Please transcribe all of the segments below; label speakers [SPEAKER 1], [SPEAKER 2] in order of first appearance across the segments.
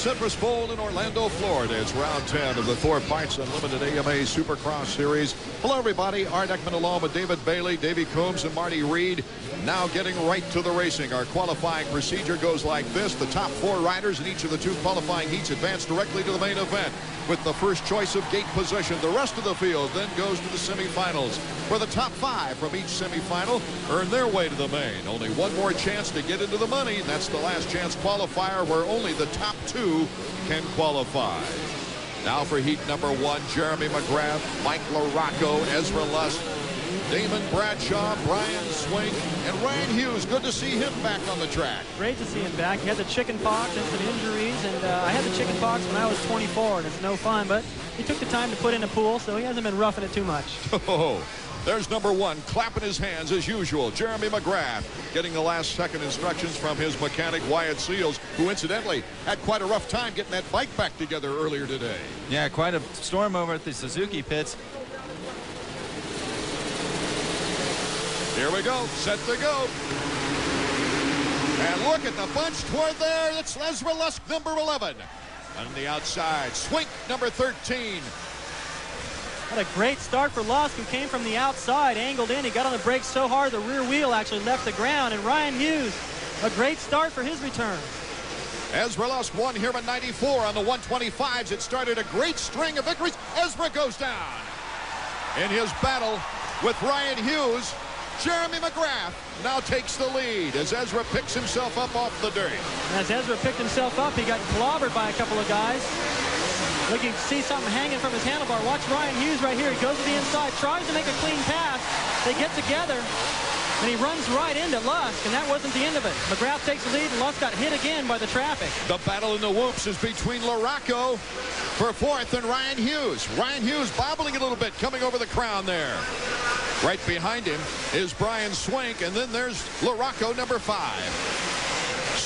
[SPEAKER 1] Citrus Bowl in Orlando, Florida. It's round 10 of the Thor Pipes Unlimited AMA Supercross Series. Hello, everybody. Art Ekman along with David Bailey, Davey Coombs, and Marty Reed. Now getting right to the racing. Our qualifying procedure goes like this. The top 4 riders in each of the 2 qualifying heats advance directly to the main event with the first choice of gate position. The rest of the field then goes to the semifinals, where the top 5 from each semifinal earn their way to the main. Only one more chance to get into the money, and that's the last chance qualifier, where only the top 2 can qualify. Now for heat number 1, Jeremy McGrath, Mike LaRocco, Ezra Lusk, Damon Bradshaw, Brian Swink, and Ryan Hughes. Good to see him back on the track.
[SPEAKER 2] Great to see him back. He had the chicken pox and some injuries, and I had the chicken pox when I was 24, and it's no fun, but he took the time to put in a pool, so he hasn't been roughing it too much.
[SPEAKER 1] Oh, there's number 1, clapping his hands as usual. Jeremy McGrath getting the last-second instructions from his mechanic, Wyatt Seals, who incidentally had quite a rough time getting that bike back together earlier today.
[SPEAKER 3] Yeah, quite a storm over at the Suzuki pits.
[SPEAKER 1] Here we go, set to go. And look at the bunch toward there. It's Ezra Lusk, number 11. On the outside, Swink, number 13.
[SPEAKER 2] Had a great start for Lusk, who came from the outside, angled in. He got on the brakes so hard the rear wheel actually left the ground. And Ryan Hughes, a great start for his return.
[SPEAKER 1] Ezra Lusk won here at 94 on the 125s. It started a great string of victories. Ezra goes down. In his battle with Ryan Hughes, Jeremy McGrath now takes the lead as Ezra picks himself up off the dirt.
[SPEAKER 2] As Ezra picked himself up, he got clobbered by a couple of guys. Look, you see something hanging from his handlebar. Watch Ryan Hughes right here. He goes to the inside, tries to make a clean pass. They get together, and he runs right into Lusk, and that wasn't the end of it. McGrath takes the lead, and Lusk got hit again by the traffic.
[SPEAKER 1] The battle in the whoops is between LaRocco for 4th and Ryan Hughes. Ryan Hughes bobbling a little bit, coming over the crown there. Right behind him is Brian Swink, and then there's LaRocco, number 5.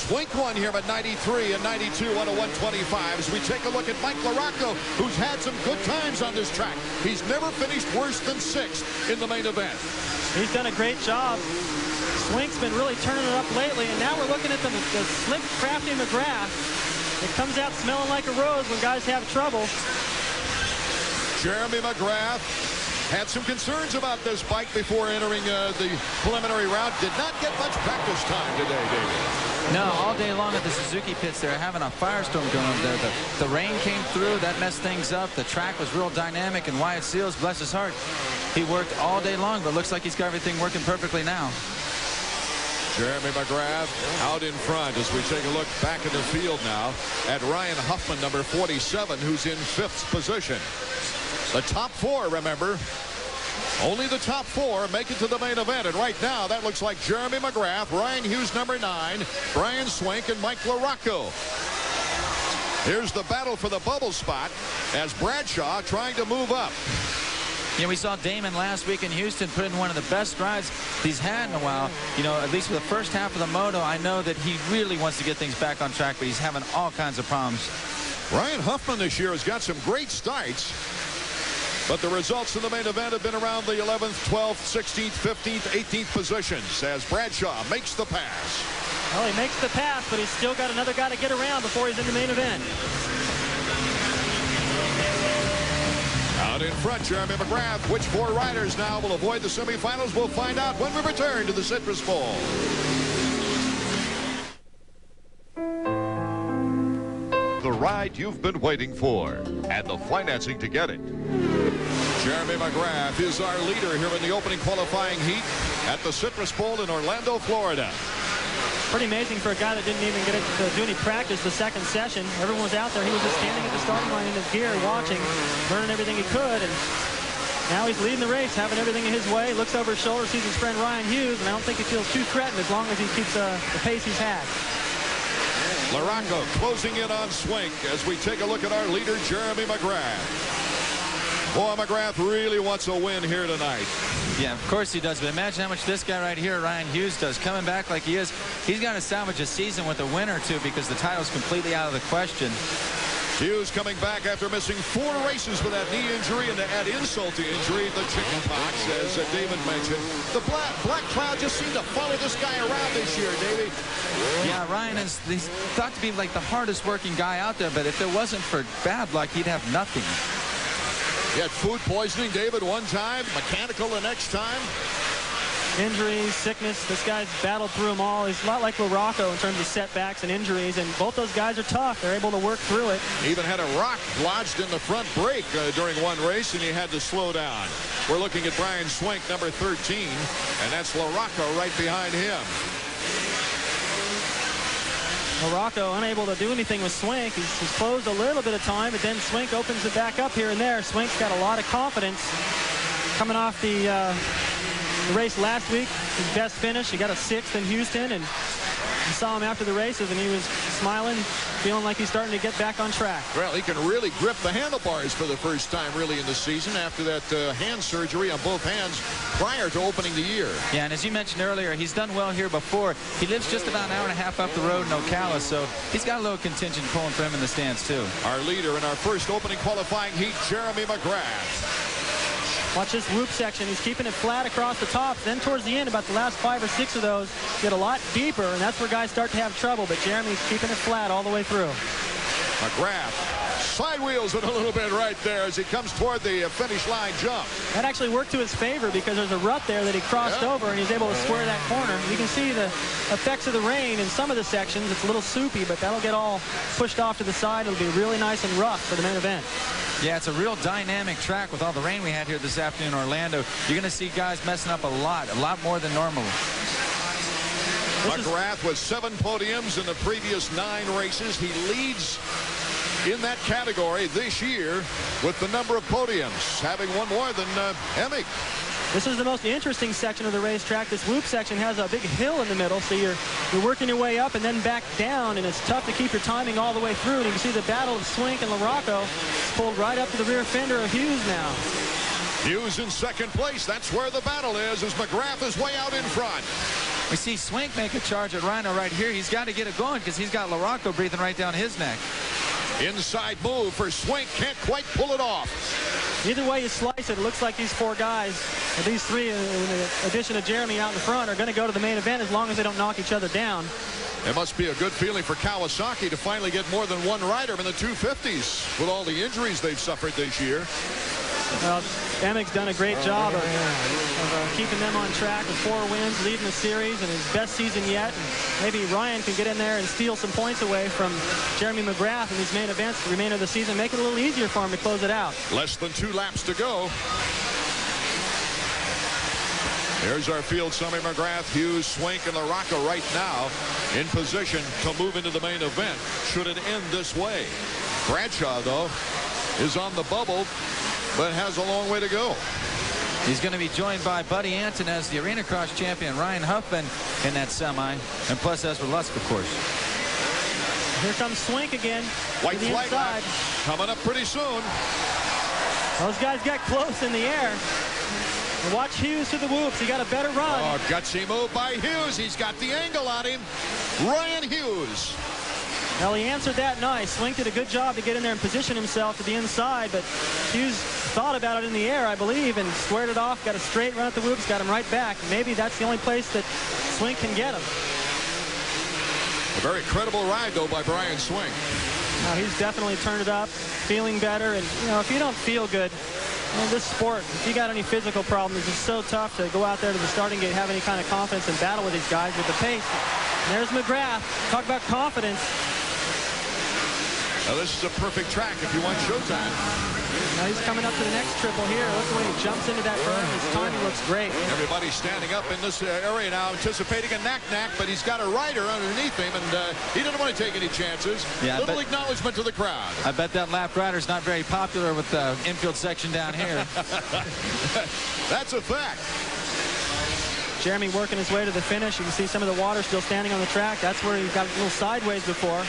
[SPEAKER 1] Swink won here at 93 and 92 on a 125 as we take a look at Mike LaRocco, who's had some good times on this track. He's never finished worse than 6th in the main event.
[SPEAKER 2] He's done a great job. Swink's been really turning it up lately, and now we're looking at the slick, crafty McGrath. It comes out smelling like a rose when guys have trouble.
[SPEAKER 1] Jeremy McGrath had some concerns about this bike before entering the preliminary round. Did not get much practice time today, David.
[SPEAKER 3] No, all day long at the Suzuki pits, they're having a firestorm going on there. The rain came through, that messed things up. The track was real dynamic, and Wyatt Seals, bless his heart, he worked all day long, but looks like he's got everything working perfectly now.
[SPEAKER 1] Jeremy McGrath out in front as we take a look back in the field now at Ryan Huffman, number 47, who's in 5th position. The top 4, remember, only the top 4 make it to the main event. And right now, that looks like Jeremy McGrath, Ryan Hughes, number 9, Brian Swink, and Mike LaRocco. Here's the battle for the bubble spot as Bradshaw trying to move up.
[SPEAKER 3] You know, we saw Damon last week in Houston put in one of the best strides he's had in a while. You know, at least for the first half of the moto, I know that he really wants to get things back on track, but he's having all kinds of problems.
[SPEAKER 1] Ryan Huffman this year has got some great starts, but the results in the main event have been around the 11th, 12th, 16th, 15th, 18th positions as Bradshaw makes the pass.
[SPEAKER 2] Well, he makes the pass, but he's still got another guy to get around before he's in the main event.
[SPEAKER 1] Out in front, Jeremy McGrath. Which 4 riders now will avoid the semifinals? We'll find out when we return to the Citrus Bowl. The ride you've been waiting for and the financing to get it. Jeremy McGrath is our leader here in the opening qualifying heat at the Citrus Bowl in Orlando, Florida.
[SPEAKER 2] Pretty amazing for a guy that didn't even get to do any practice the second session. Everyone was out there. He was just standing at the starting line in his gear, watching, learning everything he could. And now he's leading the race, having everything in his way. Looks over his shoulder, sees his friend Ryan Hughes, and I don't think he feels too threatened as long as he keeps the pace he's had.
[SPEAKER 1] LaRocco closing in on Swink as we take a look at our leader, Jeremy McGrath. Boy, McGrath really wants a win here tonight.
[SPEAKER 3] Yeah, of course he does, but imagine how much this guy right here, Ryan Hughes, does. Coming back like he is, he's got to salvage a season with a win or two because the title's completely out of the question.
[SPEAKER 1] Hughes coming back after missing 4 races with that knee injury, and to add insult to injury, the chicken pox, as David mentioned. The black cloud just seemed to follow this guy around this year, Davey.
[SPEAKER 3] Yeah, Ryan he's thought to be like the hardest working guy out there, but if it wasn't for bad luck, he'd have nothing.
[SPEAKER 1] He had food poisoning, David, one time, mechanical the next time.
[SPEAKER 2] Injuries, sickness, this guy's battled through them all. He's a lot like LaRocco in terms of setbacks and injuries, and both those guys are tough. They're able to work through it.
[SPEAKER 1] He even had a rock lodged in the front brake during one race, and he had to slow down. We're looking at Brian Swink, number 13, and that's LaRocco right behind him.
[SPEAKER 2] LaRocco unable to do anything with Swink. He's closed a little bit of time, but then Swink opens it back up here and there. Swink's got a lot of confidence coming off the race last week. His best finish. He got a 6th in Houston, and you saw him after the races, and he was smiling, feeling like he's starting to get back on track.
[SPEAKER 1] Well, he can really grip the handlebars for the first time really in the season after that hand surgery on both hands prior to opening the year.
[SPEAKER 3] Yeah, and as you mentioned earlier, he's done well here before. He lives just about an hour and a half up the road in Ocala, so he's got a little contingent pulling for him in the stands too.
[SPEAKER 1] Our leader in our first opening qualifying heat, Jeremy McGrath.
[SPEAKER 2] Watch this whoop section. He's keeping it flat across the top. Then towards the end, about the last 5 or 6 of those get a lot deeper, and that's where guys start to have trouble. But Jeremy's keeping it flat all the way through.
[SPEAKER 1] McGrath side wheels it a little bit right there as he comes toward the finish line jump.
[SPEAKER 2] That actually worked to his favor because there's a rut there that he crossed over, and he's able to square that corner. You can see the effects of the rain in some of the sections. It's a little soupy, but that'll get all pushed off to the side. It'll be really nice and rough for the main event.
[SPEAKER 3] Yeah, it's a real dynamic track with all the rain we had here this afternoon in Orlando. You're going to see guys messing up a lot more than normal.
[SPEAKER 1] McGrath with 7 podiums in the previous 9 races. He leads in that category this year with the number of podiums, having one more than Emig.
[SPEAKER 2] This is the most interesting section of the racetrack. This whoop section has a big hill in the middle, so you're working your way up and then back down, and it's tough to keep your timing all the way through. And you can see the battle of Swink and LaRocco pulled right up to the rear fender of Hughes now.
[SPEAKER 1] Hughes in second place. That's where the battle is, as McGrath is way out in front.
[SPEAKER 3] We see Swink make a charge at Rhino right here. He's got to get it going because he's got LaRocco breathing right down his neck.
[SPEAKER 1] Inside move for Swink. Can't quite pull it off.
[SPEAKER 2] Either way you slice it, it looks like these 4 guys, or these 3 in addition to Jeremy out in front, are going to go to the main event as long as they don't knock each other down.
[SPEAKER 1] It must be a good feeling for Kawasaki to finally get more than one rider in the 250s with all the injuries they've suffered this year.
[SPEAKER 2] Well, Emig's done a great job of keeping them on track with 4 wins, leading the series, and his best season yet. And maybe Ryan can get in there and steal some points away from Jeremy McGrath in these main events the remainder of the season, make it a little easier for him to close it out.
[SPEAKER 1] Less than 2 laps to go. There's our field summary. McGrath, Hughes, Swink, and LaRocco right now in position to move into the main event should it end this way. Bradshaw, though, is on the bubble, but has a long way to go.
[SPEAKER 3] He's going to be joined by Buddy Anton as the Arena Cross champion, Ryan Huffman in that semi, and plus Ezra Lusk, of course.
[SPEAKER 2] Here comes Swink again.
[SPEAKER 1] White
[SPEAKER 2] to the
[SPEAKER 1] flag
[SPEAKER 2] inside.
[SPEAKER 1] coming up pretty soon.
[SPEAKER 2] Those guys got close in the air. And watch Hughes to the whoops. He got a better run.
[SPEAKER 1] Oh, gutsy move by Hughes. He's got the angle on him. Ryan Hughes.
[SPEAKER 2] Well, he answered that nice. Swink did a good job to get in there and position himself to the inside, but Hughes thought about it in the air, I believe, and squared it off, got a straight run at the whoops, got him right back. Maybe that's the only place that Swink can get him.
[SPEAKER 1] A very credible ride, though, by Brian Swink.
[SPEAKER 2] Now, he's definitely turned it up, feeling better, and, you know, if you don't feel good, in this sport, if you got any physical problems, it's so tough to go out there to the starting gate, have any kind of confidence and battle with these guys with the pace. And there's McGrath. Talk about confidence.
[SPEAKER 1] Now, this is a perfect track if you want showtime.
[SPEAKER 2] Now he's coming up to the next triple here. Look the way he jumps into that berm. His timing looks great.
[SPEAKER 1] Everybody's standing up in this area now, anticipating a knack-knack, but he's got a rider underneath him, and he didn't want to take any chances.
[SPEAKER 3] Yeah,
[SPEAKER 1] little acknowledgement to the crowd.
[SPEAKER 3] I bet that lap rider's not very popular with the infield section down here.
[SPEAKER 1] That's a fact.
[SPEAKER 2] Jeremy working his way to the finish. You can see some of the water still standing on the track. That's where he got a little sideways before.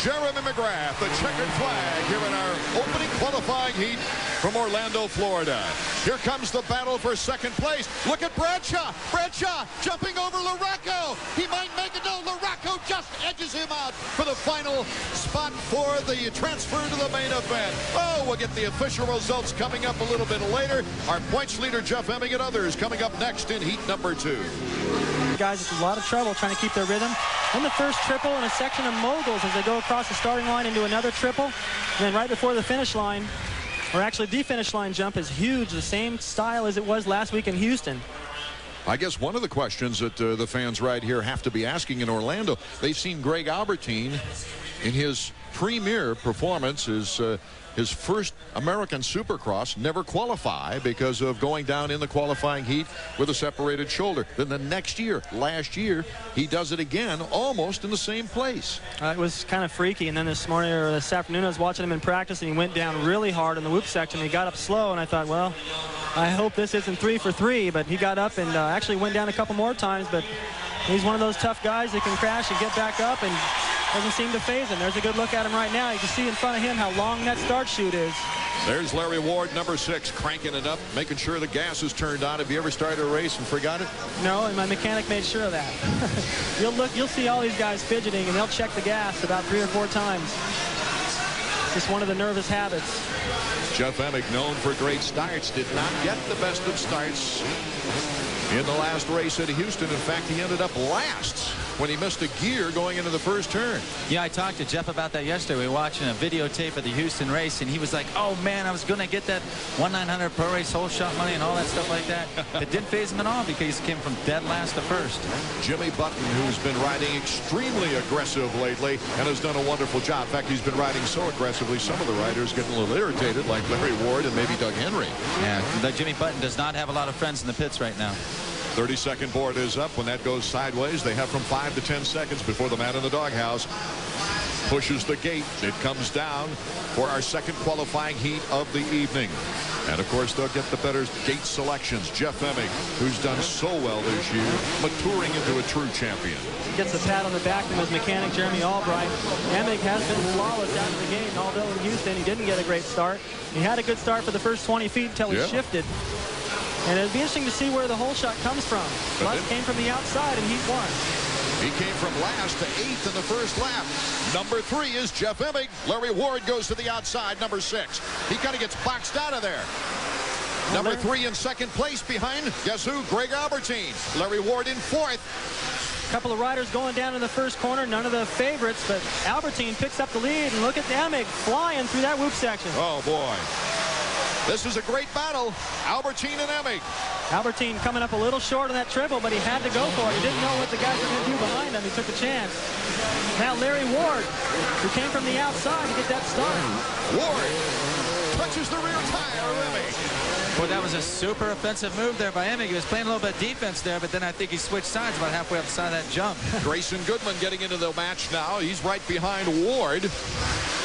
[SPEAKER 1] Jeremy McGrath, the checkered flag here in our opening qualifying heat from Orlando, Florida. Here comes the battle for second place. Look at Bradshaw. Bradshaw jumping over LaRocco. He might make it. No, LaRocco just edges him out for the final spot for the transfer to the main event. Oh, we'll get the official results coming up a little bit later. Our points leader, Jeff Emig, and others coming up next in heat number 2.
[SPEAKER 2] Guys, it's a lot of trouble trying to keep their rhythm. In the first triple and a section of moguls as they go across the starting line into another triple. And then right before the finish line, or actually the finish line jump is huge, the same style as it was last week in Houston.
[SPEAKER 1] I guess one of the questions that the fans right here have to be asking in Orlando, they've seen Greg Albertine in his premier performance, his first American Supercross, never qualify because of going down in the qualifying heat with a separated shoulder. Then the next year, last year, he does it again almost in the same place.
[SPEAKER 2] It was kind of freaky. And then this morning or this afternoon I was watching him in practice and he went down really hard in the whoop section. He got up slow and I thought, well, I hope this isn't 3 for 3, but he got up and actually went down a couple more times. But he's one of those tough guys that can crash and get back up and doesn't seem to phase him. There's a good look at him right now. You can see in front of him how long that start chute is.
[SPEAKER 1] There's Larry Ward, number 6, cranking it up, making sure the gas is turned on. Have you ever started a race and forgot it?
[SPEAKER 2] No, and my mechanic made sure of that. You'll see all these guys fidgeting, and they'll check the gas about 3 or 4 times. Just one of the nervous habits.
[SPEAKER 1] Jeff Emig, known for great starts, did not get the best of starts in the last race at Houston. In fact, he ended up last when he missed a gear going into the first turn.
[SPEAKER 3] Yeah, I talked to Jeff about that yesterday. We were watching a videotape of the Houston race, and he was like, oh, man, I was going to get that 1/900 pro race whole shot money and all that stuff like that. It didn't phase him at all because he came from dead last to first.
[SPEAKER 1] Jimmy Button, who's been riding extremely aggressive lately and has done a wonderful job. In fact, he's been riding so aggressively, some of the riders getting a little irritated, like Larry Ward and maybe Doug Henry.
[SPEAKER 3] Yeah, Jimmy Button does not have a lot of friends in the pits right now.
[SPEAKER 1] 30-second board is up. When that goes sideways, they have from 5 to 10 seconds before the man in the doghouse pushes the gate. It comes down for our second qualifying heat of the evening. And, of course, they'll get the better gate selections. Jeff Emig, who's done so well this year, maturing into a true champion.
[SPEAKER 2] He gets a pat on the back from his mechanic, Jeremy Albright. Emig has been flawless out of the gate, and although in Houston he didn't get a great start, he had a good start for the first 20 feet until he shifted. And it'd be interesting to see where the hole shot comes from. Lutz came from the outside in heat 1.
[SPEAKER 1] He came from last to 8th in the first lap. Number 3 is Jeff Emig. Larry Ward goes to the outside, number 6. He kind of gets boxed out of there. Number 3 in second place behind, guess who? Greg Albertine. Larry Ward in 4th.
[SPEAKER 2] A couple of riders going down in the first corner, none of the favorites, but Albertine picks up the lead, and look at Emig flying through that whoop section.
[SPEAKER 1] Oh, boy. This is a great battle. Albertine and Emig.
[SPEAKER 2] Albertine coming up a little short on that triple, but he had to go for it. He didn't know what the guys were going to do behind him. He took a chance. Now Larry Ward, who came from the outside to get that start.
[SPEAKER 1] Ward touches the rear tire of Emig.
[SPEAKER 3] Boy, that was a super offensive move there by Emig. He was playing a little bit of defense there, but then I think he switched sides about halfway up the side of that jump.
[SPEAKER 1] Grayson Goodman getting into the match now. He's right behind Ward.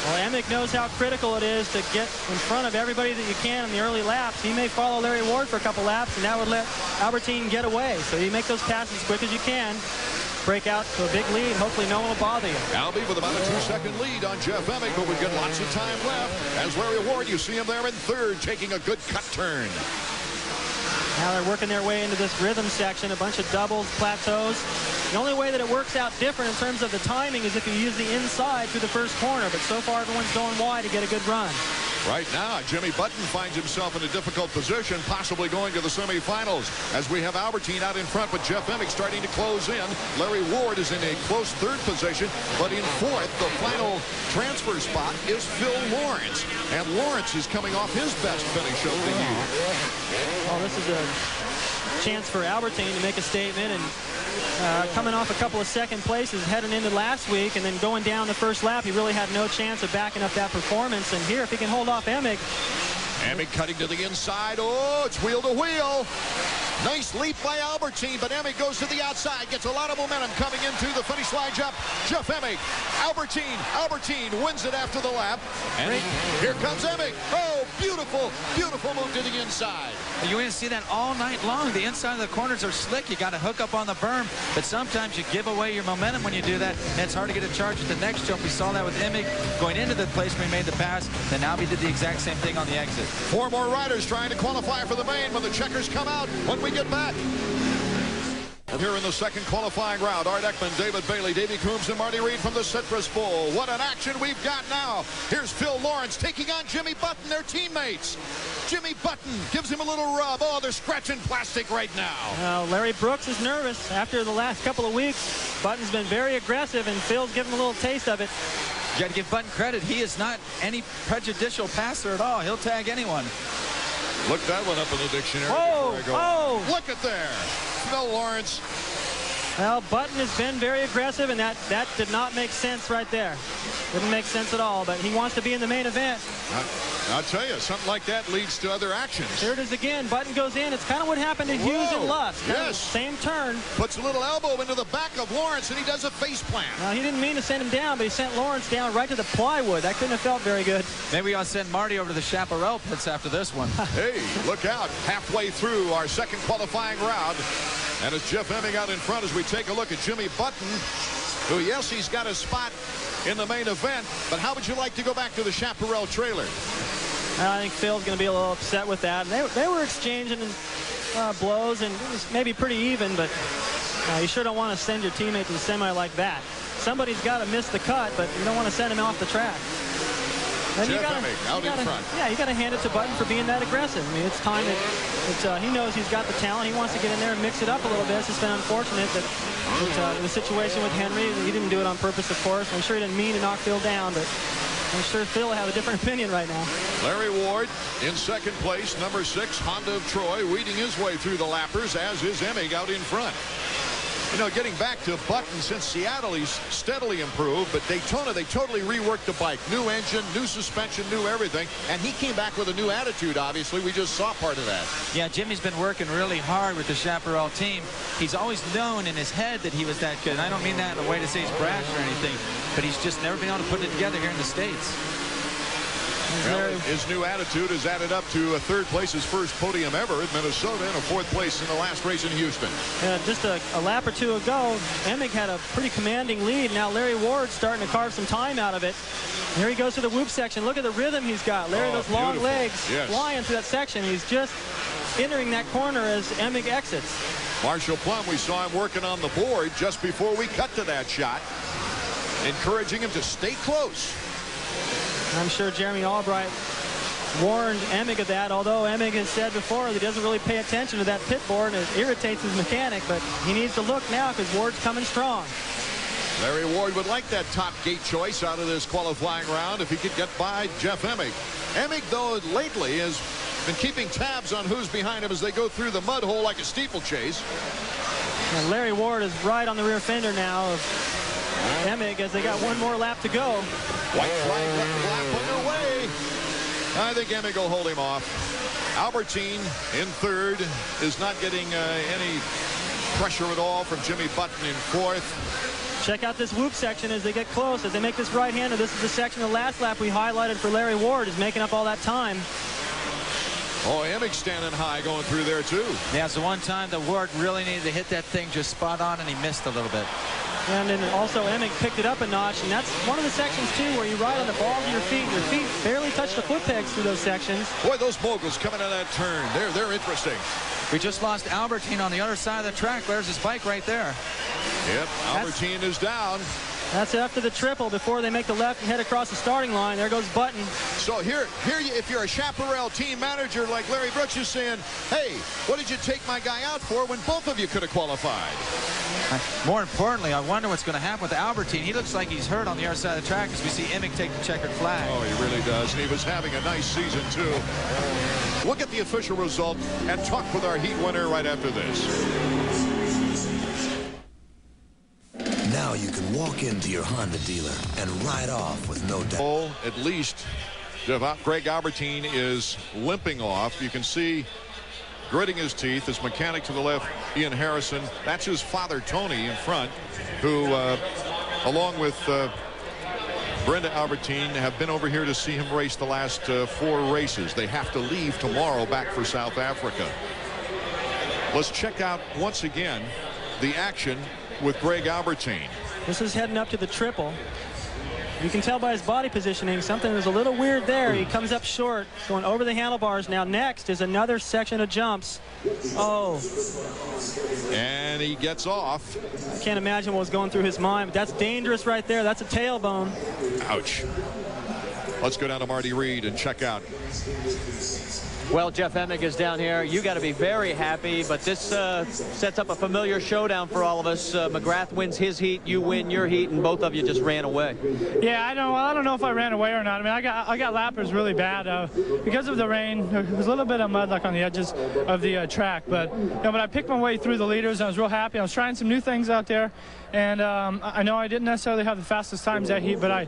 [SPEAKER 2] Well, Emig knows how critical it is to get in front of everybody that you can in the early laps. He may follow Larry Ward for a couple laps, and that would let Albertine get away. So you make those passes as quick as you can. Break out to a big lead. Hopefully no one will bother you.
[SPEAKER 1] Albie with about a 2-second lead on Jeff Emig, but we've got lots of time left. As Larry Ward, you see him there in 3rd, taking a good cut turn.
[SPEAKER 2] Now they're working their way into this rhythm section, a bunch of doubles, plateaus. The only way that it works out different in terms of the timing is if you use the inside through the first corner, but so far everyone's going wide to get a good run.
[SPEAKER 1] Right now, Jimmy Button finds himself in a difficult position, possibly going to the semifinals, as we have Albertine out in front, but Jeff Emig starting to close in. Larry Ward is in a close 3rd position, but in 4th, the final transfer spot is Phil Lawrence, and Lawrence is coming off his best finish of the year.
[SPEAKER 2] Well, this is a chance for Albertine to make a statement, and coming off a couple of second places heading into last week and then going down the first lap, he really had no chance of backing up that performance. And here, if he can hold off Emig.
[SPEAKER 1] Emig cutting to the inside. Oh, it's wheel to wheel. Nice leap by Albertine, but Emig goes to the outside, gets a lot of momentum coming into the finish line jump. Jeff Emig, Albertine wins it after the lap. And here comes Emig. Oh, beautiful, beautiful move to the inside.
[SPEAKER 3] You're going to see that all night long. The inside of the corners are slick. You got to hook up on the berm, but sometimes you give away your momentum when you do that, and it's hard to get a charge at the next jump. We saw that with Emig going into the place where he made the pass, and now he did the exact same thing on the exit.
[SPEAKER 1] 4 more riders trying to qualify for the main when the checkers come out when we get back. And here in the second qualifying round, Art Ekman, David Bailey, Davey Coombs, and Marty Reed from the Citrus Bowl. What an action we've got now. Here's Phil Lawrence taking on Jimmy Button, their teammates. Jimmy Button gives him a little rub. Oh, they're scratching plastic right now.
[SPEAKER 2] Larry Brooks is nervous. After the last couple of weeks, Button's been very aggressive, and Phil's giving him a little taste of it.
[SPEAKER 3] You got to give Button credit. He is not any prejudicial passer at all. He'll tag anyone.
[SPEAKER 1] Look that one up in the dictionary.
[SPEAKER 2] Oh!
[SPEAKER 1] Look at there. Phil Lawrence.
[SPEAKER 2] Well, Button has been very aggressive, and that did not make sense right there. Didn't make sense at all, but he wants to be in the main event.
[SPEAKER 1] I'll tell you, something like that leads to other actions.
[SPEAKER 2] Here it is again. Button goes in. It's kind of what happened to Hughes and Lusk.
[SPEAKER 1] Yes.
[SPEAKER 2] Same turn.
[SPEAKER 1] Puts a little elbow into the back of Lawrence, and he does a face plant.
[SPEAKER 2] Now, he didn't mean to send him down, but he sent Lawrence down right to the plywood. That couldn't have felt very good.
[SPEAKER 3] Maybe I'll send Marty over to the Chaparral pits after this one.
[SPEAKER 1] Hey, look out. Halfway through our second qualifying round. And it's Jeff Emig out in front as we take a look at Jimmy Button, who, yes, he's got a spot in the main event, but how would you like to go back to the Chaparral trailer?
[SPEAKER 2] I think Phil's going to be a little upset with that. And they were exchanging blows, and it was maybe pretty even, but you sure don't want to send your teammate to the semi like that. Somebody's got to miss the cut, but you don't want to send him off the track. And
[SPEAKER 1] Jeff Emig out in front.
[SPEAKER 2] Yeah, you got to hand it to Button for being that aggressive. I mean, it's time that he knows he's got the talent. He wants to get in there and mix it up a little bit. It's just been unfortunate that the situation with Henry, he didn't do it on purpose, of course. I'm sure he didn't mean to knock Phil down, but I'm sure Phil will have a different opinion right now.
[SPEAKER 1] Larry Ward in second place, number 6, Honda of Troy, weeding his way through the lappers, as is Emig out in front. You know, getting back to Button, since Seattle, he's steadily improved, but Daytona, they totally reworked the bike. New engine, new suspension, new everything, and he came back with a new attitude, obviously. We just saw part of that.
[SPEAKER 3] Yeah, Jimmy's been working really hard with the Chaparral team. He's always known in his head that he was that good. And I don't mean that in a way to say he's brash or anything, but he's just never been able to put it together here in the States.
[SPEAKER 1] Well, his new attitude has added up to a third place, his first podium ever at Minnesota, and a 4th place in the last race in Houston.
[SPEAKER 2] Just a lap or two ago, Emig had a pretty commanding lead. Now Larry Ward's starting to carve some time out of it. Here he goes to the whoop section. Look at the rhythm he's got. Larry, those long legs flying through that section. He's just entering that corner as Emig exits.
[SPEAKER 1] Marshall Plum, we saw him working on the board just before we cut to that shot, encouraging him to stay close.
[SPEAKER 2] I'm sure Jeremy Albright warned Emig of that, although Emig has said before that he doesn't really pay attention to that pit board and it irritates his mechanic, but he needs to look now because Ward's coming strong.
[SPEAKER 1] Larry Ward would like that top gate choice out of this qualifying round if he could get by Jeff Emig. Emig, though, lately has been keeping tabs on who's behind him as they go through the mud hole like a steeplechase.
[SPEAKER 2] And Larry Ward is right on the rear fender now of Emig as they got one more lap to go.
[SPEAKER 1] White flag lap underway. I think Emig will hold him off. Albertine in third is not getting any pressure at all from Jimmy Button in 4th.
[SPEAKER 2] Check out this whoop section as they get close. As they make this right-hander, this is the section the last lap we highlighted for Larry Ward, is making up all that time.
[SPEAKER 1] Oh, Emig standing high going through there, too.
[SPEAKER 3] Yeah, it's the one time that Ward really needed to hit that thing just spot on, and he missed a little bit.
[SPEAKER 2] And then also Emig picked it up a notch, and that's one of the sections, too, where you ride on the balls of your feet. Your feet barely touch the foot pegs through those sections.
[SPEAKER 1] Boy, those moguls coming out of that turn, they're interesting.
[SPEAKER 3] We just lost Albertine on the other side of the track. There's his bike right there.
[SPEAKER 1] Yep, Albertine is down.
[SPEAKER 2] That's after the triple before they make the left and head across the starting line. There goes Button.
[SPEAKER 1] So here, if you're a Chaparral team manager like Larry Brooks, you're saying, hey, what did you take my guy out for when both of you could have qualified?
[SPEAKER 3] More importantly, I wonder what's going to happen with Albertine. He looks like he's hurt on the other side of the track as we see Emig take the checkered flag.
[SPEAKER 1] Oh, he really does. And he was having a nice season, too. We'll get the official result and talk with our heat winner right after this.
[SPEAKER 4] Now you can walk into your Honda dealer and ride off with no doubt.
[SPEAKER 1] At least Greg Albertine is limping off. You can see gritting his teeth. His mechanic to the left, Ian Harrison. That's his father, Tony, in front, who, along with Brenda Albertine have been over here to see him race the last 4 races. They have to leave tomorrow back for South Africa. Let's check out once again the action with Greg Albertine.
[SPEAKER 2] This is heading up to the triple. You can tell by his body positioning something is a little weird there. He comes up short, going over the handlebars. Now next is another section of jumps. Oh.
[SPEAKER 1] And he gets off.
[SPEAKER 2] I can't imagine what was going through his mind, but that's dangerous right there. That's a tailbone.
[SPEAKER 1] Ouch. Let's go down to Marty Reed and check out.
[SPEAKER 5] Well, Jeff Emig is down here. You got to be very happy, but this sets up a familiar showdown for all of us. McGrath wins his heat, you win your heat, and both of you just ran away.
[SPEAKER 6] Yeah, I don't know if I ran away or not. I mean, I got lappers really bad because of the rain. There was a little bit of mud like on the edges of the track, but but I picked my way through the leaders. And I was real happy. I was trying some new things out there, and I know I didn't necessarily have the fastest times that heat, but I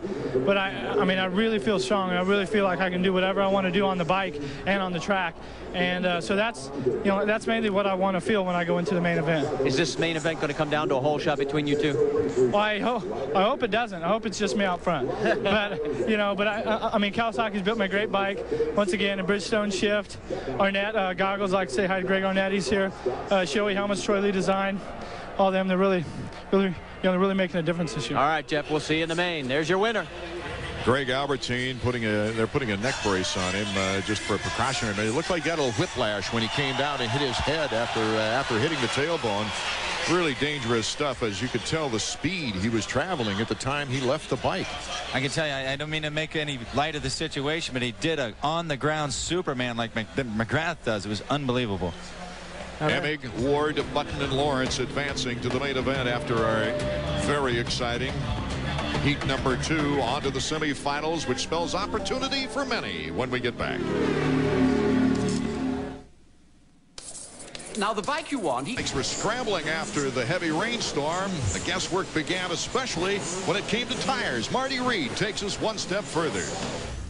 [SPEAKER 6] mean, I really feel strong. I really feel like I can do whatever I want to do on the bike and on the track, and so that's that's mainly what I want to feel when I go into the main event.
[SPEAKER 5] Is this main event going to come down to a hole shot between you two?
[SPEAKER 6] Well, I hope it doesn't. I hope it's just me out front. But I mean, Kawasaki's built me a great bike. Once again, a Bridgestone shift, Arnett goggles. I'd like to say hi to Greg Arnett. He's here. Shoei helmets, Troy Lee design. All of them, they're really making a difference this year.
[SPEAKER 5] All right, Jeff. We'll see you in the main. There's your winner.
[SPEAKER 1] Greg Albertine they're putting a neck brace on him just for a precautionary measure. It looked like he got a little whiplash when he came down and hit his head after hitting the tailbone. Really dangerous stuff, as you could tell the speed he was traveling at the time he left the bike.
[SPEAKER 3] I can tell you, I don't mean to make any light of the situation, but he did a on-the-ground Superman like McGrath does. It was unbelievable.
[SPEAKER 1] Emig, Ward, Button, and Lawrence advancing to the main event after a very exciting heat number 2 on to the semifinals, which spells opportunity for many when we get back.
[SPEAKER 7] Now the bike you want.
[SPEAKER 1] Thanks for scrambling after the heavy rainstorm. The guesswork began especially when it came to tires. Marty Reed takes us one step further.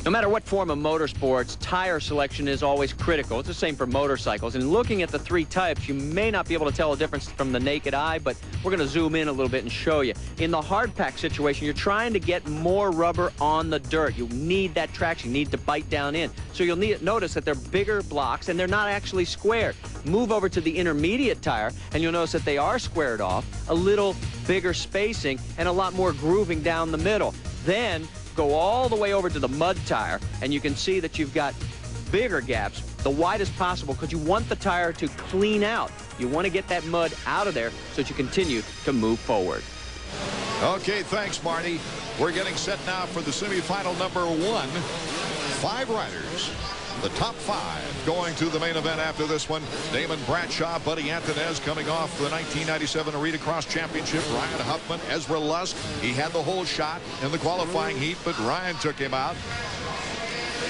[SPEAKER 5] No matter what form of motorsports, tire selection is always critical. It's the same for motorcycles. And looking at the 3 types, you may not be able to tell a difference from the naked eye, but we're going to zoom in a little bit and show you. In the hard pack situation, you're trying to get more rubber on the dirt. You need that traction. You need to bite down in. So you'll notice that they're bigger blocks, and they're not actually squared. Move over to the intermediate tire, and you'll notice that they are squared off, a little bigger spacing, and a lot more grooving down the middle. Then go all the way over to the mud tire, and you can see that you've got bigger gaps, the widest possible, because you want the tire to clean out. You want to get that mud out of there so that you continue to move forward.
[SPEAKER 1] Okay, thanks, Marty. We're getting set now for the semifinal number 1. 5 riders. The top 5 going to the main event after this one. Damon Bradshaw, Buddy Antunez coming off the 1997 Arena Cross Championship. Ryan Huffman, Ezra Lusk. He had the whole shot in the qualifying heat, but Ryan took him out.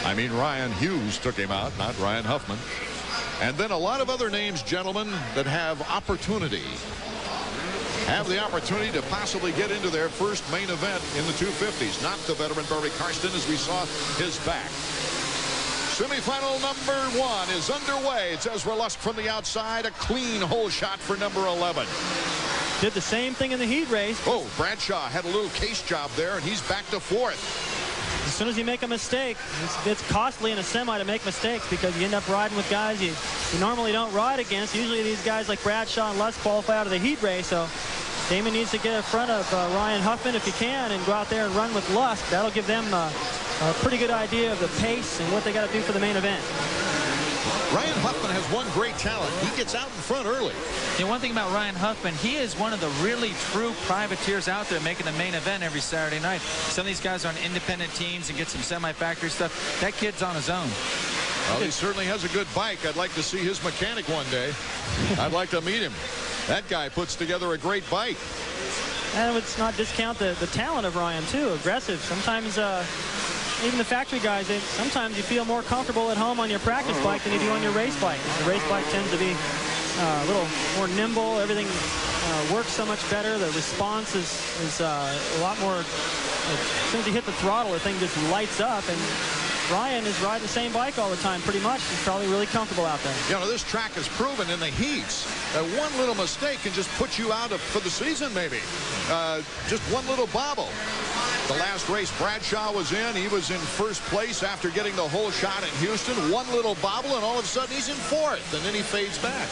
[SPEAKER 1] I mean, Ryan Hughes took him out, not Ryan Huffman. And then a lot of other names, gentlemen, that have the opportunity to possibly get into their first main event in the 250s. Not the veteran Barry Karsten, as we saw his back. Semifinal number 1 is underway. It's Ezra Lusk from the outside. A clean hole shot for number 11.
[SPEAKER 2] Did the same thing in the heat race.
[SPEAKER 1] Oh, Bradshaw had a little case job there, and he's back to 4th.
[SPEAKER 2] As soon as you make a mistake, it's costly in a semi to make mistakes, because you end up riding with guys you normally don't ride against. Usually these guys like Bradshaw and Lusk qualify out of the heat race, so Damon needs to get in front of Ryan Huffman if he can and go out there and run with Lusk. That'll give them a pretty good idea of the pace and what they got to do for the main event.
[SPEAKER 1] Ryan Huffman has one great talent. He gets out in front early.
[SPEAKER 3] One thing about Ryan Huffman, he is one of the really true privateers out there making the main event every Saturday night. Some of these guys are on independent teams and get some semi-factory stuff. That kid's on his own.
[SPEAKER 1] Well, he certainly has a good bike. I'd like to see his mechanic one day. I'd like to meet him. That guy puts together a great bike.
[SPEAKER 2] And let's not discount the talent of Ryan, too. Aggressive. Sometimes even the factory guys, sometimes you feel more comfortable at home on your practice bike than you do on your race bike. The race bike tends to be a little more nimble. Everything works so much better. The response is a lot more. As soon as you hit the throttle, the thing just lights up. And Ryan is riding the same bike all the time, pretty much. He's probably really comfortable out there.
[SPEAKER 1] You know, this track is proven in the heats that one little mistake can just put you out for the season, maybe. Just one little bobble. The last race Bradshaw was in, he was in first place after getting the whole shot in Houston. One little bobble, and all of a sudden he's in fourth, and then he fades back.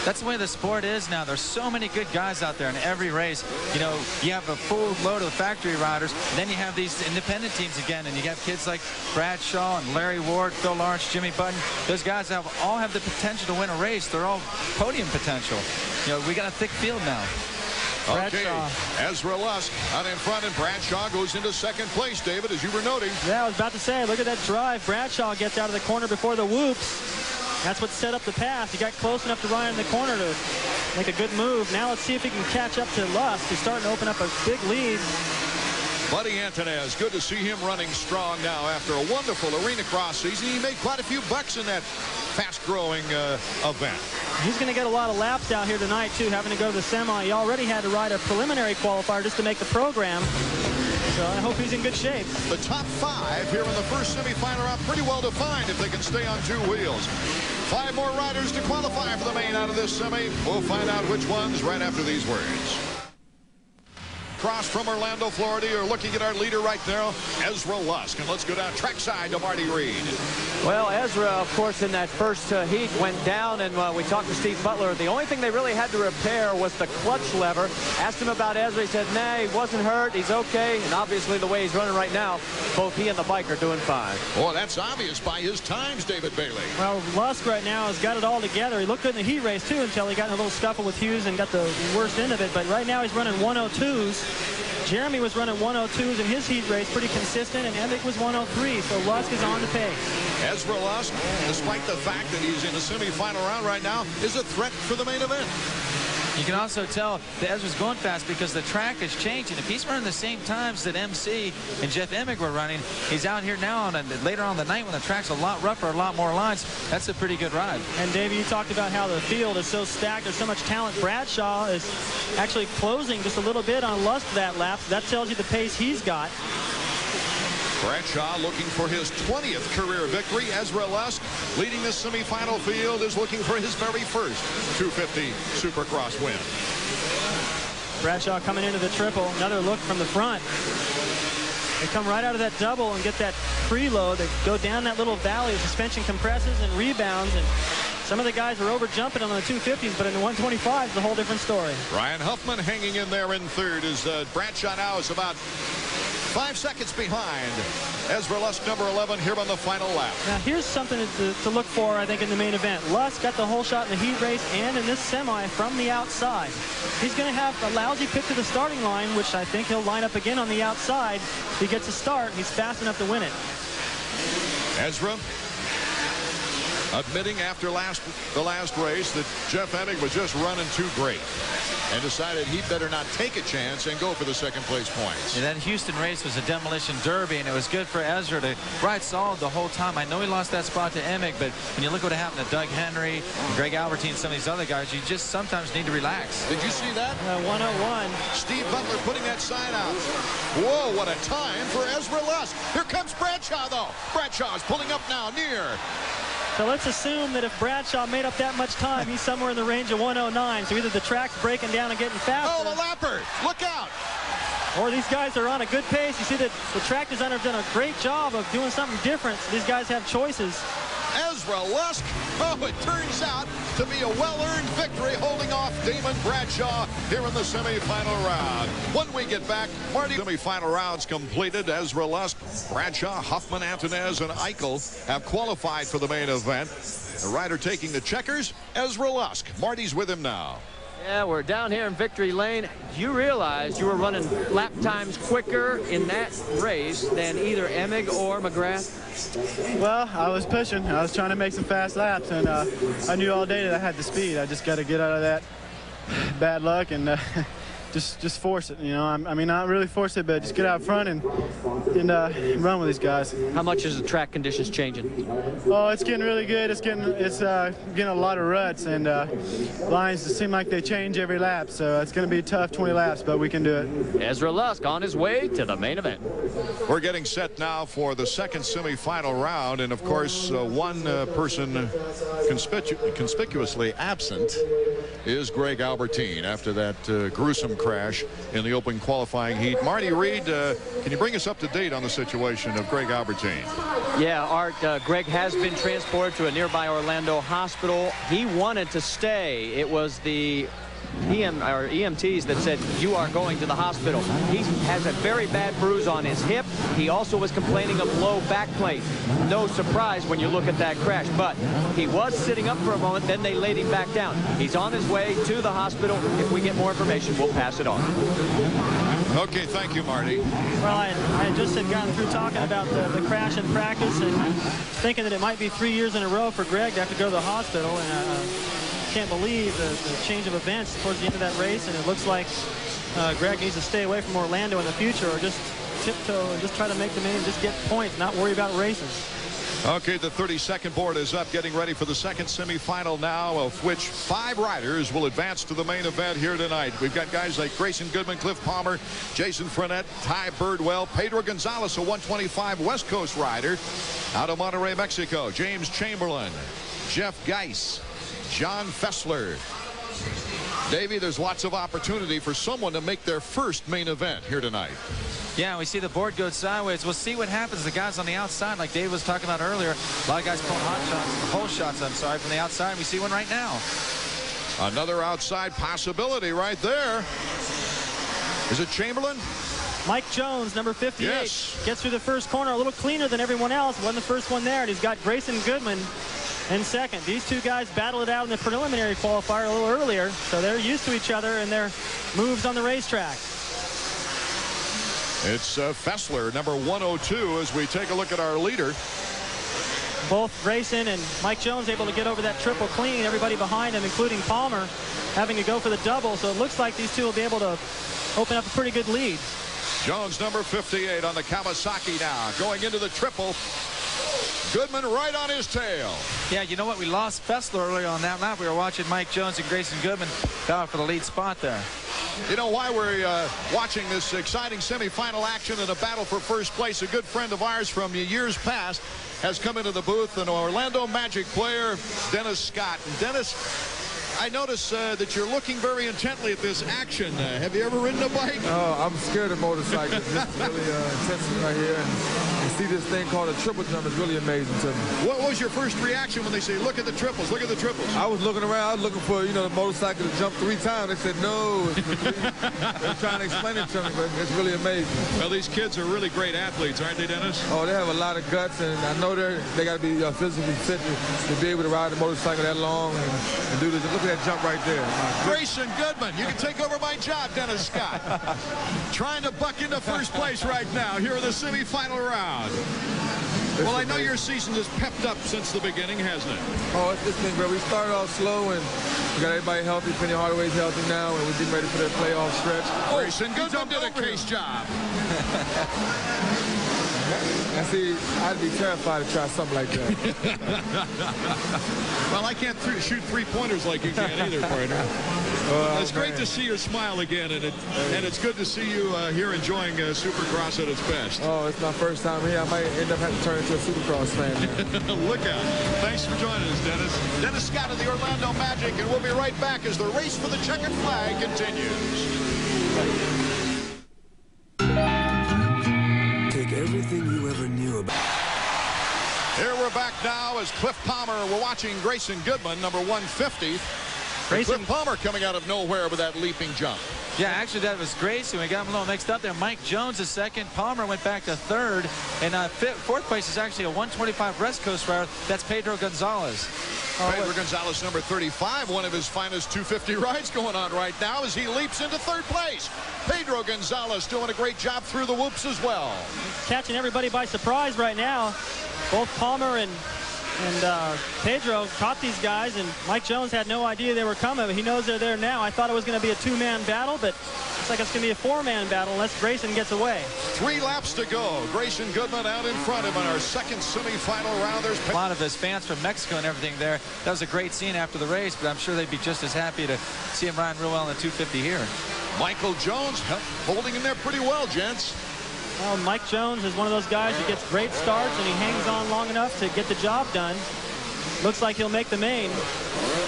[SPEAKER 3] That's the way the sport is now. There's so many good guys out there in every race. You know, you have a full load of factory riders, and then you have these independent teams again, and you have kids like Bradshaw and Larry Ward, Phil Lawrence, Jimmy Button. Those guys all have the potential to win a race. They're all podium potential. You know, we got a thick field now.
[SPEAKER 1] Okay, Ezra Lusk out in front, and Bradshaw goes into second place, David, as you were noting.
[SPEAKER 2] Yeah, I was about to say, look at that drive. Bradshaw gets out of the corner before the whoops. That's what set up the pass. He got close enough to Ryan in the corner to make a good move. Now let's see if he can catch up to Lusk. He's starting to open up a big lead.
[SPEAKER 1] Buddy Antunez, good to see him running strong now after a wonderful arena cross season. He made quite a few bucks in that fast-growing event.
[SPEAKER 2] He's going to get a lot of laps out here tonight, too, having to go to the semi. He already had to ride a preliminary qualifier just to make the program. So I hope he's in good shape.
[SPEAKER 1] The top 5 here in the first semifinal are pretty well defined if they can stay on 2 wheels. 5 more riders to qualify for the main out of this semi. We'll find out which ones right after these words. Cross from Orlando, Florida. You're looking at our leader right now, Ezra Lusk. And let's go down trackside to Marty Reed.
[SPEAKER 5] Well, Ezra, of course, in that first heat went down, and we talked to Steve Butler. The only thing they really had to repair was the clutch lever. Asked him about Ezra. He said, nah, he wasn't hurt. He's okay. And obviously, the way he's running right now, both he and the bike are doing fine.
[SPEAKER 1] Well, that's obvious by his times, David Bailey.
[SPEAKER 2] Well, Lusk right now has got it all together. He looked good in the heat race, too, until he got in a little scuffle with Hughes and got the worst end of it. But right now, he's running 102s. Jeremy was running 102s in his heat race, pretty consistent, and Emig was 103, so Lusk is on the pace.
[SPEAKER 1] Ezra Lusk, despite the fact that he's in the semifinal round right now, is a threat for the main event.
[SPEAKER 3] You can also tell that Ezra's going fast because the track is changing. If he's running the same times that MC and Jeff Emig were running, he's out here now on later on the night when the track's a lot rougher, a lot more lines. That's a pretty good ride.
[SPEAKER 2] And Davey, you talked about how the field is so stacked. There's so much talent. Bradshaw is actually closing just a little bit on Lusk that lap. That tells you the pace he's got.
[SPEAKER 1] Bradshaw looking for his 20th career victory. Ezra Lusk leading this semifinal field is looking for his very first 250 Supercross win.
[SPEAKER 2] Bradshaw coming into the triple. Another look from the front. They come right out of that double and get that preload. They go down that little valley. The suspension compresses and rebounds. And some of the guys are over jumping on the 250s, but in the 125s, it's a whole different story.
[SPEAKER 1] Ryan Huffman hanging in there in third as Bradshaw now is about 5 seconds behind Ezra Lusk, number 11, here on the final lap.
[SPEAKER 2] Now, here's something to look for, I think, in the main event. Lusk got the whole shot in the heat race and in this semi from the outside. He's going to have a lousy pick to the starting line, which I think he'll line up again on the outside. If he gets a start, he's fast enough to win it.
[SPEAKER 1] Ezra admitting after the last race that Jeff Emig was just running too great and decided he'd better not take a chance and go for the second place points.
[SPEAKER 3] And that Houston race was a demolition derby, and it was good for Ezra to ride solid the whole time. I know he lost that spot to Emig, but when you look what happened to Doug Henry, and Greg Albertine, and some of these other guys, you just sometimes need to relax.
[SPEAKER 1] Did you see that?
[SPEAKER 2] 101.
[SPEAKER 1] Steve Butler putting that sign out. Whoa, what a time for Ezra Lusk. Here comes Bradshaw, though. Bradshaw is pulling up now near.
[SPEAKER 2] So let's assume that if Bradshaw made up that much time, he's somewhere in the range of 109. So either the track's breaking down and getting faster.
[SPEAKER 1] Oh, the lapper. Look out.
[SPEAKER 2] Or these guys are on a good pace. You see that the track designer have done a great job of doing something different. So these guys have choices.
[SPEAKER 1] Ezra Lusk, oh, it turns out to be a well-earned victory holding off Damon Bradshaw here in the semifinal round. When we get back, Marty, semifinal rounds completed. Ezra Lusk, Bradshaw, Huffman, Antunez, and Eichel have qualified for the main event. The rider taking the checkers, Ezra Lusk. Marty's with him now.
[SPEAKER 5] Yeah, we're down here in victory lane. You realize you were running lap times quicker in that race than either Emig or McGrath?
[SPEAKER 6] Well, I was pushing. I was trying to make some fast laps, and I knew all day that I had the speed. I just got to get out of that bad luck and just force it. You know, I mean, not really force it, but just get out front and run with these guys.
[SPEAKER 5] How much is the track conditions changing?
[SPEAKER 6] Oh, it's getting really good. It's getting a lot of ruts, and lines just seem like they change every lap. So it's going to be tough 20 laps, but we can do it.
[SPEAKER 5] Ezra Lusk on his way to the main event.
[SPEAKER 1] We're getting set now for the second semifinal round, and of course, one person conspicuously absent is Greg Albertine after that gruesome crash in the open qualifying heat. Marty Reed, can you bring us up to date on the situation of Greg Albertine?
[SPEAKER 5] Yeah, Art, Greg has been transported to a nearby Orlando hospital. He wanted to stay. It was the EMTs that said, you are going to the hospital. He has a very bad bruise on his hip. He also was complaining of low back plate. No surprise when you look at that crash, but he was sitting up for a moment, then they laid him back down. He's on his way to the hospital. If we get more information, we'll pass it on.
[SPEAKER 1] Okay, thank you, Marty.
[SPEAKER 2] Well, I just had gotten through talking about the crash in practice and thinking that it might be 3 years in a row for Greg to have to go to the hospital. And can't believe the change of events towards the end of that race, and it looks like Greg needs to stay away from Orlando in the future, or just tiptoe and just try to make the main, just get points, not worry about races.
[SPEAKER 1] Okay, the 32nd board is up, getting ready for the second semifinal now, of which 5 riders will advance to the main event here tonight. We've got guys like Grayson Goodman, Cliff Palmer, Jason Frenette, Ty Birdwell, Pedro Gonzalez, a 125 West Coast rider out of Monterrey, Mexico, James Chamberlain, Jeff Geiss, John Fessler. Davey, there's lots of opportunity for someone to make their first main event here tonight.
[SPEAKER 3] Yeah, we see the board go sideways. We'll see what happens. The guys on the outside, like Dave was talking about earlier, a lot of guys pulling hole shots, I'm sorry, from the outside. We see one right now.
[SPEAKER 1] Another outside possibility right there. Is it Chamberlain?
[SPEAKER 2] Mike Jones, number 58,
[SPEAKER 1] yes,
[SPEAKER 2] gets through the first corner a little cleaner than everyone else. Wasn't the first one there, and he's got Grayson Goodman in second. These two guys battled it out in the preliminary qualifier a little earlier, so they're used to each other and their moves on the racetrack.
[SPEAKER 1] It's Fessler, number 102, as we take a look at our leader.
[SPEAKER 2] Both Grayson and Mike Jones able to get over that triple clean. Everybody behind them, including Palmer, having to go for the double. So it looks like these two will be able to open up a pretty good lead.
[SPEAKER 1] Jones, number 58, on the Kawasaki now, going into the triple. Goodman right on his tail.
[SPEAKER 3] Yeah, you know what? We lost Fessler earlier on that lap. We were watching Mike Jones and Grayson Goodman battle for the lead spot there.
[SPEAKER 1] You know why we're watching this exciting semifinal action and a battle for first place? A good friend of ours from years past has come into the booth, an Orlando Magic player, Dennis Scott. And Dennis, I notice that you're looking very intently at this action. Have you ever ridden a bike?
[SPEAKER 7] Oh, I'm scared of motorcycles. This is really intense right here. And see this thing called a triple jump is really amazing to me.
[SPEAKER 1] What was your first reaction when they say, look at the triples, look at the triples?
[SPEAKER 7] I was looking around, I was looking for, the motorcycle to jump 3 times. They said, no. They're trying to explain it to me, but it's really amazing.
[SPEAKER 1] Well, these kids are really great athletes, aren't they, Dennis?
[SPEAKER 7] Oh, they have a lot of guts, and I know they got to be physically fit to be able to ride a motorcycle that long and do this. Look at that jump right there.
[SPEAKER 1] Grayson Goodman, you can take over my job, Dennis Scott. Trying to buck into first place right now here in the semifinal round. Well, I know your season has pepped up since the beginning, hasn't it?
[SPEAKER 7] Oh, it's been great. We started off slow, and we got everybody healthy. Penny Hardaway's healthy now, and we're getting ready for their playoff stretch.
[SPEAKER 1] Grayson Goodman did a case job.
[SPEAKER 7] And see, I'd be terrified to try something like that.
[SPEAKER 1] Well, I can't shoot 3-pointers like you can either, partner. It's great to see your smile again, and it's good to see you here enjoying Supercross at its best.
[SPEAKER 7] Oh, it's my first time here. I might end up having to turn into a Supercross fan now.
[SPEAKER 1] Look out. Thanks for joining us, Dennis. Dennis Scott of the Orlando Magic, and we'll be right back as the race for the checkered flag continues.
[SPEAKER 4] Everything you ever knew about.
[SPEAKER 1] Here we're back now as Cliff Palmer. We're watching Grayson Goodman, number 150. Cliff Palmer coming out of nowhere with that leaping jump.
[SPEAKER 3] Yeah, actually, that was Grayson. We got him a little mixed up there. Mike Jones is second. Palmer went back to third. And fourth place is actually a 125 West Coast rider. That's Pedro Gonzalez.
[SPEAKER 1] Pedro Gonzalez, number 35, one of his finest 250 rides going on right now as he leaps into third place. Pedro Gonzalez doing a great job through the whoops as well.
[SPEAKER 2] Catching everybody by surprise right now. Both Palmer and Pedro caught these guys, and Mike Jones had no idea they were coming, but he knows they're there now. I thought it was going to be a 2-man battle, but looks like it's going to be a 4-man battle unless Grayson gets away.
[SPEAKER 1] 3 laps to go. Grayson Goodman out in front of him in our second semifinal round. There's
[SPEAKER 3] a lot of his fans from Mexico and everything there. That was a great scene after the race, but I'm sure they'd be just as happy to see him riding real well in the 250 here.
[SPEAKER 1] Michael Jones holding in there pretty well, gents.
[SPEAKER 2] Well, Mike Jones is one of those guys who gets great starts and he hangs on long enough to get the job done. looks like he'll make the main.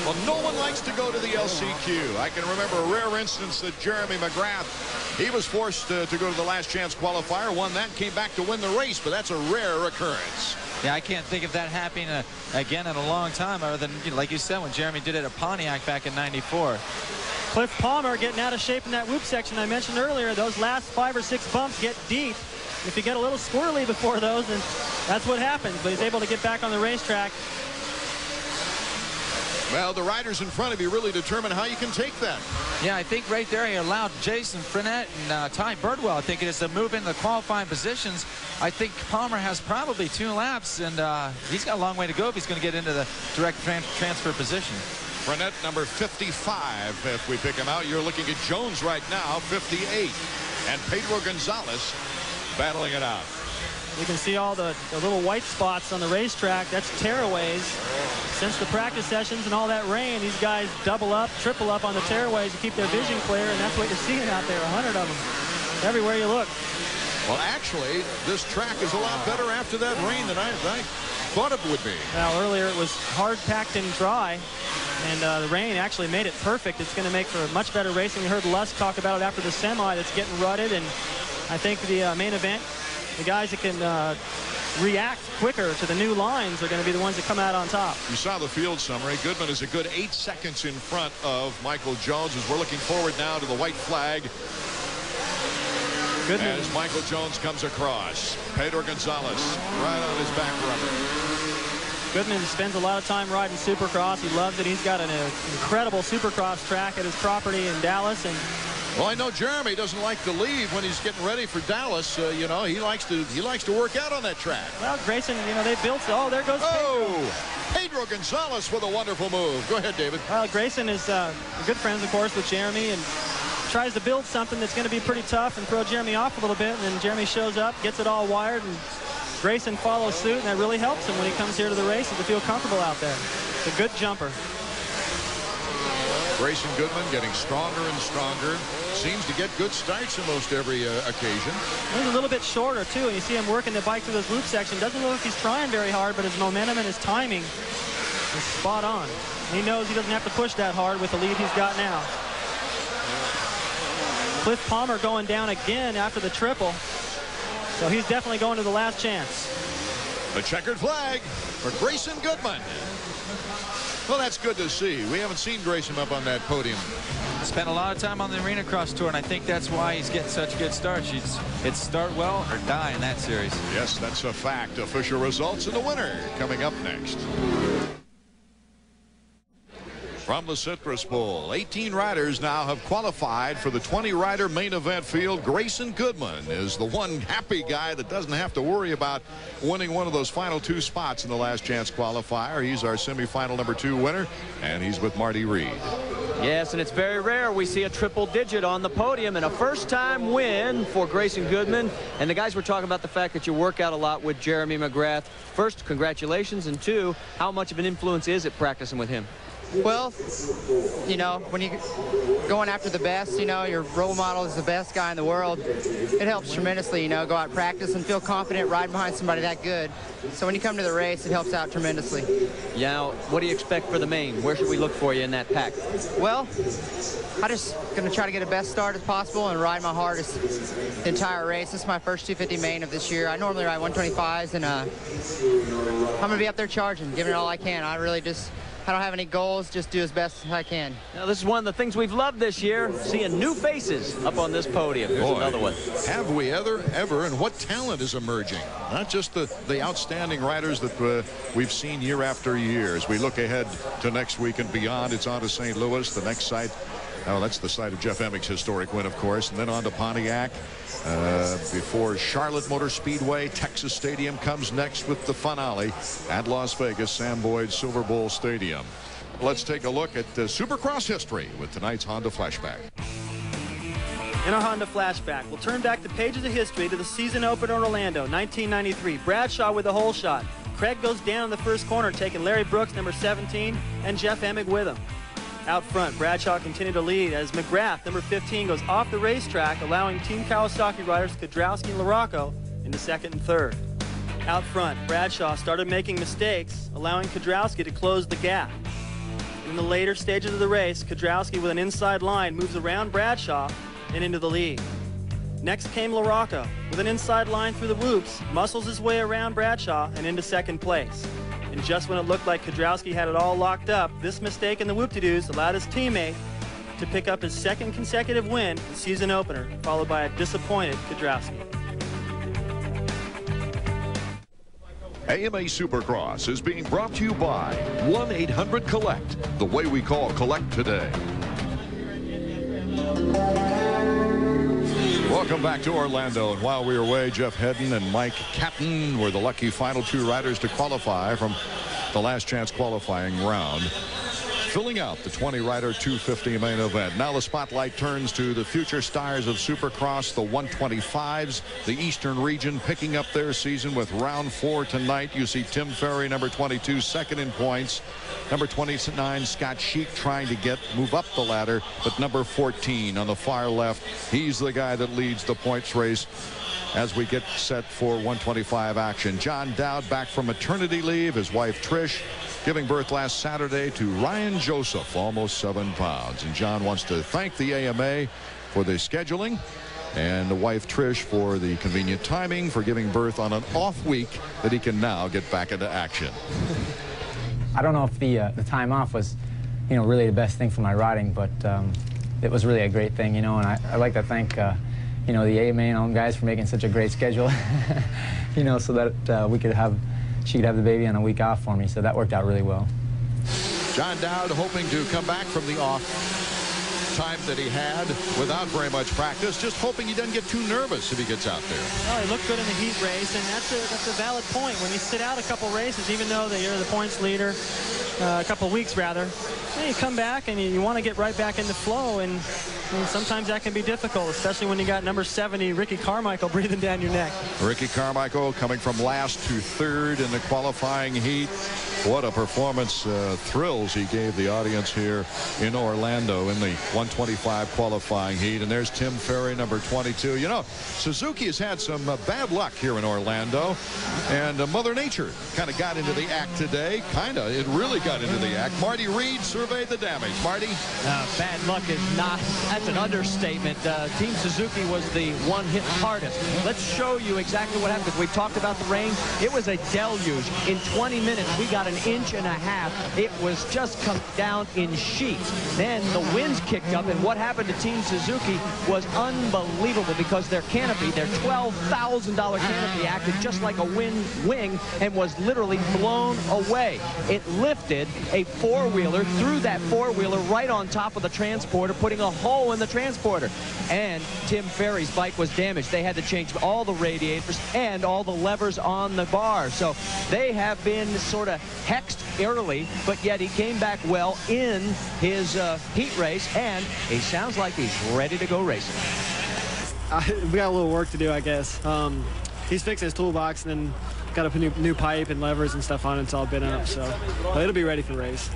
[SPEAKER 1] Well, no one likes to go to the LCQ. I can remember a rare instance that Jeremy McGrath, he was forced to go to the last chance qualifier, won that, came back to win the race, but that's a rare occurrence.
[SPEAKER 3] Yeah, I can't think of that happening again in a long time, other than, like you said, when Jeremy did it at Pontiac back in '94.
[SPEAKER 2] Cliff Palmer getting out of shape in that whoop section I mentioned earlier. Those last 5 or 6 bumps get deep. If you get a little squirrely before those, then that's what happens. But he's able to get back on the racetrack.
[SPEAKER 1] Well, the riders in front of you really determine how you can take that.
[SPEAKER 3] Yeah, I think right there he allowed Jason Frenette and Ty Birdwell, I think it is, to move into the qualifying positions. I think Palmer has probably 2 laps, and he's got a long way to go if he's going to get into the direct transfer position.
[SPEAKER 1] Frenette, number 55, if we pick him out. You're looking at Jones right now, 58. And Pedro Gonzalez battling it out.
[SPEAKER 2] You can see all the little white spots on the racetrack. That's tearaways. Since the practice sessions and all that rain, these guys double up, triple up on the tearaways to keep their vision clear, and that's what you're seeing out there, 100 of them, everywhere you look.
[SPEAKER 1] Well, actually, this track is a lot better after that rain than I thought it would be.
[SPEAKER 2] Well, earlier it was hard packed and dry, and the rain actually made it perfect. It's going to make for much better racing. We heard Lusk talk about it after the semi that's getting rutted, and I think the main event, the guys that can react quicker to the new lines are going to be the ones that come out on top.
[SPEAKER 1] You saw the field summary. Goodman is a good 8 seconds in front of Michael Jones as we're looking forward now to the white flag.
[SPEAKER 2] Goodman.
[SPEAKER 1] As Michael Jones comes across. Pedro Gonzalez right on his back rubber.
[SPEAKER 2] Goodman spends a lot of time riding Supercross. He loves it. He's got an incredible Supercross track at his property in Dallas. And
[SPEAKER 1] well, I know Jeremy doesn't like to leave when he's getting ready for Dallas. You know, he likes to work out on that track.
[SPEAKER 2] Well, Grayson, you know, they built. Oh, there goes
[SPEAKER 1] Pedro Gonzalez with a wonderful move. Go ahead, David.
[SPEAKER 2] Well, Grayson is good friends, of course, with Jeremy, and tries to build something that's going to be pretty tough and throw Jeremy off a little bit. And then Jeremy shows up, gets it all wired, and Grayson follows suit, and that really helps him when he comes here to the races to feel comfortable out there. It's a good jumper.
[SPEAKER 1] Grayson Goodman getting stronger and stronger. Seems to get good starts in most every occasion.
[SPEAKER 2] He's a little bit shorter, too, and you see him working the bike through this loop section. Doesn't look like he's trying very hard, but his momentum and his timing is spot on. He knows he doesn't have to push that hard with the lead he's got now. Cliff Palmer going down again after the triple. So he's definitely going to the last chance.
[SPEAKER 1] The checkered flag for Grayson Goodman. Well, that's good to see. We haven't seen Grayson up on that podium.
[SPEAKER 3] Spent a lot of time on the Arena Cross Tour, and I think that's why he's getting such good starts. It's start well or die in that series.
[SPEAKER 1] Yes, that's a fact. Official results and the winner coming up next. From the Citrus Bowl, 18 riders now have qualified for the 20-rider main event field. Grayson Goodman is the one happy guy that doesn't have to worry about winning one of those final 2 spots in the last chance qualifier. He's our semifinal number 2 winner, and he's with Marty Reed.
[SPEAKER 5] Yes, and it's very rare we see a triple digit on the podium, and a first-time win for Grayson Goodman. And the guys were talking about the fact that you work out a lot with Jeremy McGrath. First, congratulations, and 2, how much of an influence is it practicing with him?
[SPEAKER 8] Well, you know, when you're going after the best, you know, your role model is the best guy in the world. It helps tremendously, you know, go out and practice and feel confident riding behind somebody that good. So when you come to the race, it helps out tremendously.
[SPEAKER 5] Yeah, what do you expect for the main? Where should we look for you in that pack?
[SPEAKER 8] Well, I'm just going to try to get the best start as possible and ride my hardest the entire race. This is my first 250 main of this year. I normally ride 125s, and I'm going to be up there charging, giving it all I can. I don't have any goals, just do as best as I can.
[SPEAKER 5] Now, this is one of the things we've loved this year, seeing new faces up on this podium. Here's another one.
[SPEAKER 1] Have we ever, and what talent is emerging? Not just the outstanding riders that we've seen year after year. As we look ahead to next week and beyond, it's on to St. Louis, the next site. Oh, that's the site of Jeff Emmig's historic win, of course, and then on to Pontiac. Before Charlotte Motor Speedway, Texas Stadium comes next with the finale at Las Vegas, Sam Boyd Silver Bowl Stadium. Let's take a look at Supercross history with tonight's Honda Flashback.
[SPEAKER 2] In our Honda Flashback, we'll turn back the pages of history to the season opener in Orlando, 1993. Bradshaw with the hole shot. Craig goes down in the first corner, taking Larry Brooks, number 17, and Jeff Emig with him. Out front, Bradshaw continued to lead as McGrath, number 15, goes off the racetrack, allowing Team Kawasaki riders Kudrowski and LaRocco into second and third. out front, Bradshaw started making mistakes, allowing Kiedrowski to close the gap. In the later stages of the race, Kiedrowski with an inside line moves around Bradshaw and into the lead. Next came LaRocco with an inside line through the whoops, muscles his way around Bradshaw and into second place. And just when it looked like Kiedrowski had it all locked up, this mistake in the whoop-de-doos allowed his teammate to pick up his second consecutive win, the season opener, followed by a disappointed Kiedrowski.
[SPEAKER 1] AMA Supercross is being brought to you by 1-800-COLLECT, the way we call collect today. Welcome back to Orlando, and while we were away, Jeff Hedden and Mike Catton were the lucky final 2 riders to qualify from the last chance qualifying round, filling out the 20-rider 250 main event. Now the spotlight turns to the future stars of Supercross, the 125s, the Eastern region picking up their season with round 4 tonight. You see Tim Ferry, number 22, second in points. Number 29, Scott Sheik, trying to move up the ladder, but number 14 on the far left, he's the guy that leads the points race as we get set for 125 action. John Dowd back from maternity leave, his wife Trish giving birth last Saturday to Ryan Joseph, almost 7 pounds. And John wants to thank the AMA for the scheduling and the wife Trish for the convenient timing for giving birth on an off week that he can now get back into action.
[SPEAKER 9] I don't know if the time off was, you know, really the best thing for my riding, but it was really a great thing, you know, and I'd like to thank, you know, the AMA and all them guys for making such a great schedule, you know, so that she could have the baby on a week off for me, so that worked out really well.
[SPEAKER 1] John Dowd hoping to come back from the off time that he had without very much practice, just hoping he doesn't get too nervous if he gets out there.
[SPEAKER 2] Well, he looked good in the heat race, and that's a valid point. When you sit out a couple races, even though you're the points leader, a couple weeks rather, you come back and you want to get right back in the flow, and sometimes that can be difficult, especially when you got number 70, Ricky Carmichael, breathing down your neck.
[SPEAKER 1] Ricky Carmichael coming from last to third in the qualifying heat. What a performance, thrills he gave the audience here in Orlando in the 125 qualifying heat. And there's Tim Ferry, number 22. You know, Suzuki has had some bad luck here in Orlando, and Mother Nature kind of got into the act today. It really got into the act. Marty Reed surveyed the damage. Marty?
[SPEAKER 10] Bad luck is not, that's an understatement. Team Suzuki was the one hit hardest. Let's show you exactly what happened. We talked about the rain. It was a deluge. In 20 minutes, we got an inch and a half. It was just come down in sheets. Then the winds kicked up, and what happened to Team Suzuki was unbelievable because their canopy, their $12,000 canopy, acted just like a wind wing and was literally blown away. It lifted a four-wheeler through that four-wheeler right on top of the transporter, putting a hole in the transporter. And Tim Ferry's bike was damaged. They had to change all the radiators and all the levers on the bar. So they have been sort of hexed early, but yet he came back well in his heat race, and he sounds like he's ready to go racing.
[SPEAKER 2] We got a little work to do, I guess. He's fixing his toolbox, and then got to put new pipe and levers and stuff on it. It's all been up, so it'll be ready for race.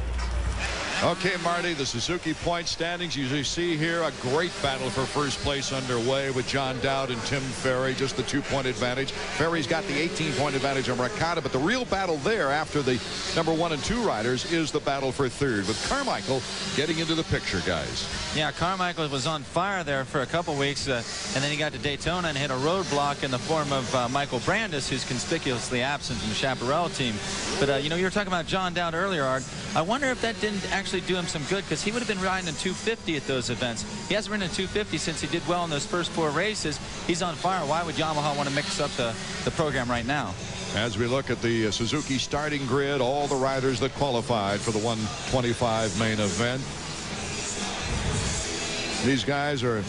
[SPEAKER 1] Okay, Marty, the Suzuki point standings. You see here a great battle for first place underway with John Dowd and Tim Ferry, just the 2-point advantage. Ferry's got the 18-point advantage on Ricotta, but the real battle there after the number 1 and 2 riders is the battle for third, with Carmichael getting into the picture, guys.
[SPEAKER 3] Yeah, Carmichael was on fire there for a couple weeks, and then he got to Daytona and hit a roadblock in the form of Michael Brandis, who's conspicuously absent from the Chaparral team. But, you know, you were talking about John Dowd earlier, Art. I wonder if that didn't actually do him some good, because he would have been riding in 250 at those events. He hasn't ridden in 250 since he did well in those first 4 races. He's on fire. Why would Yamaha want to mix up the program right now?
[SPEAKER 1] As we look at the Suzuki starting grid, all the riders that qualified for the 125 main event. These guys are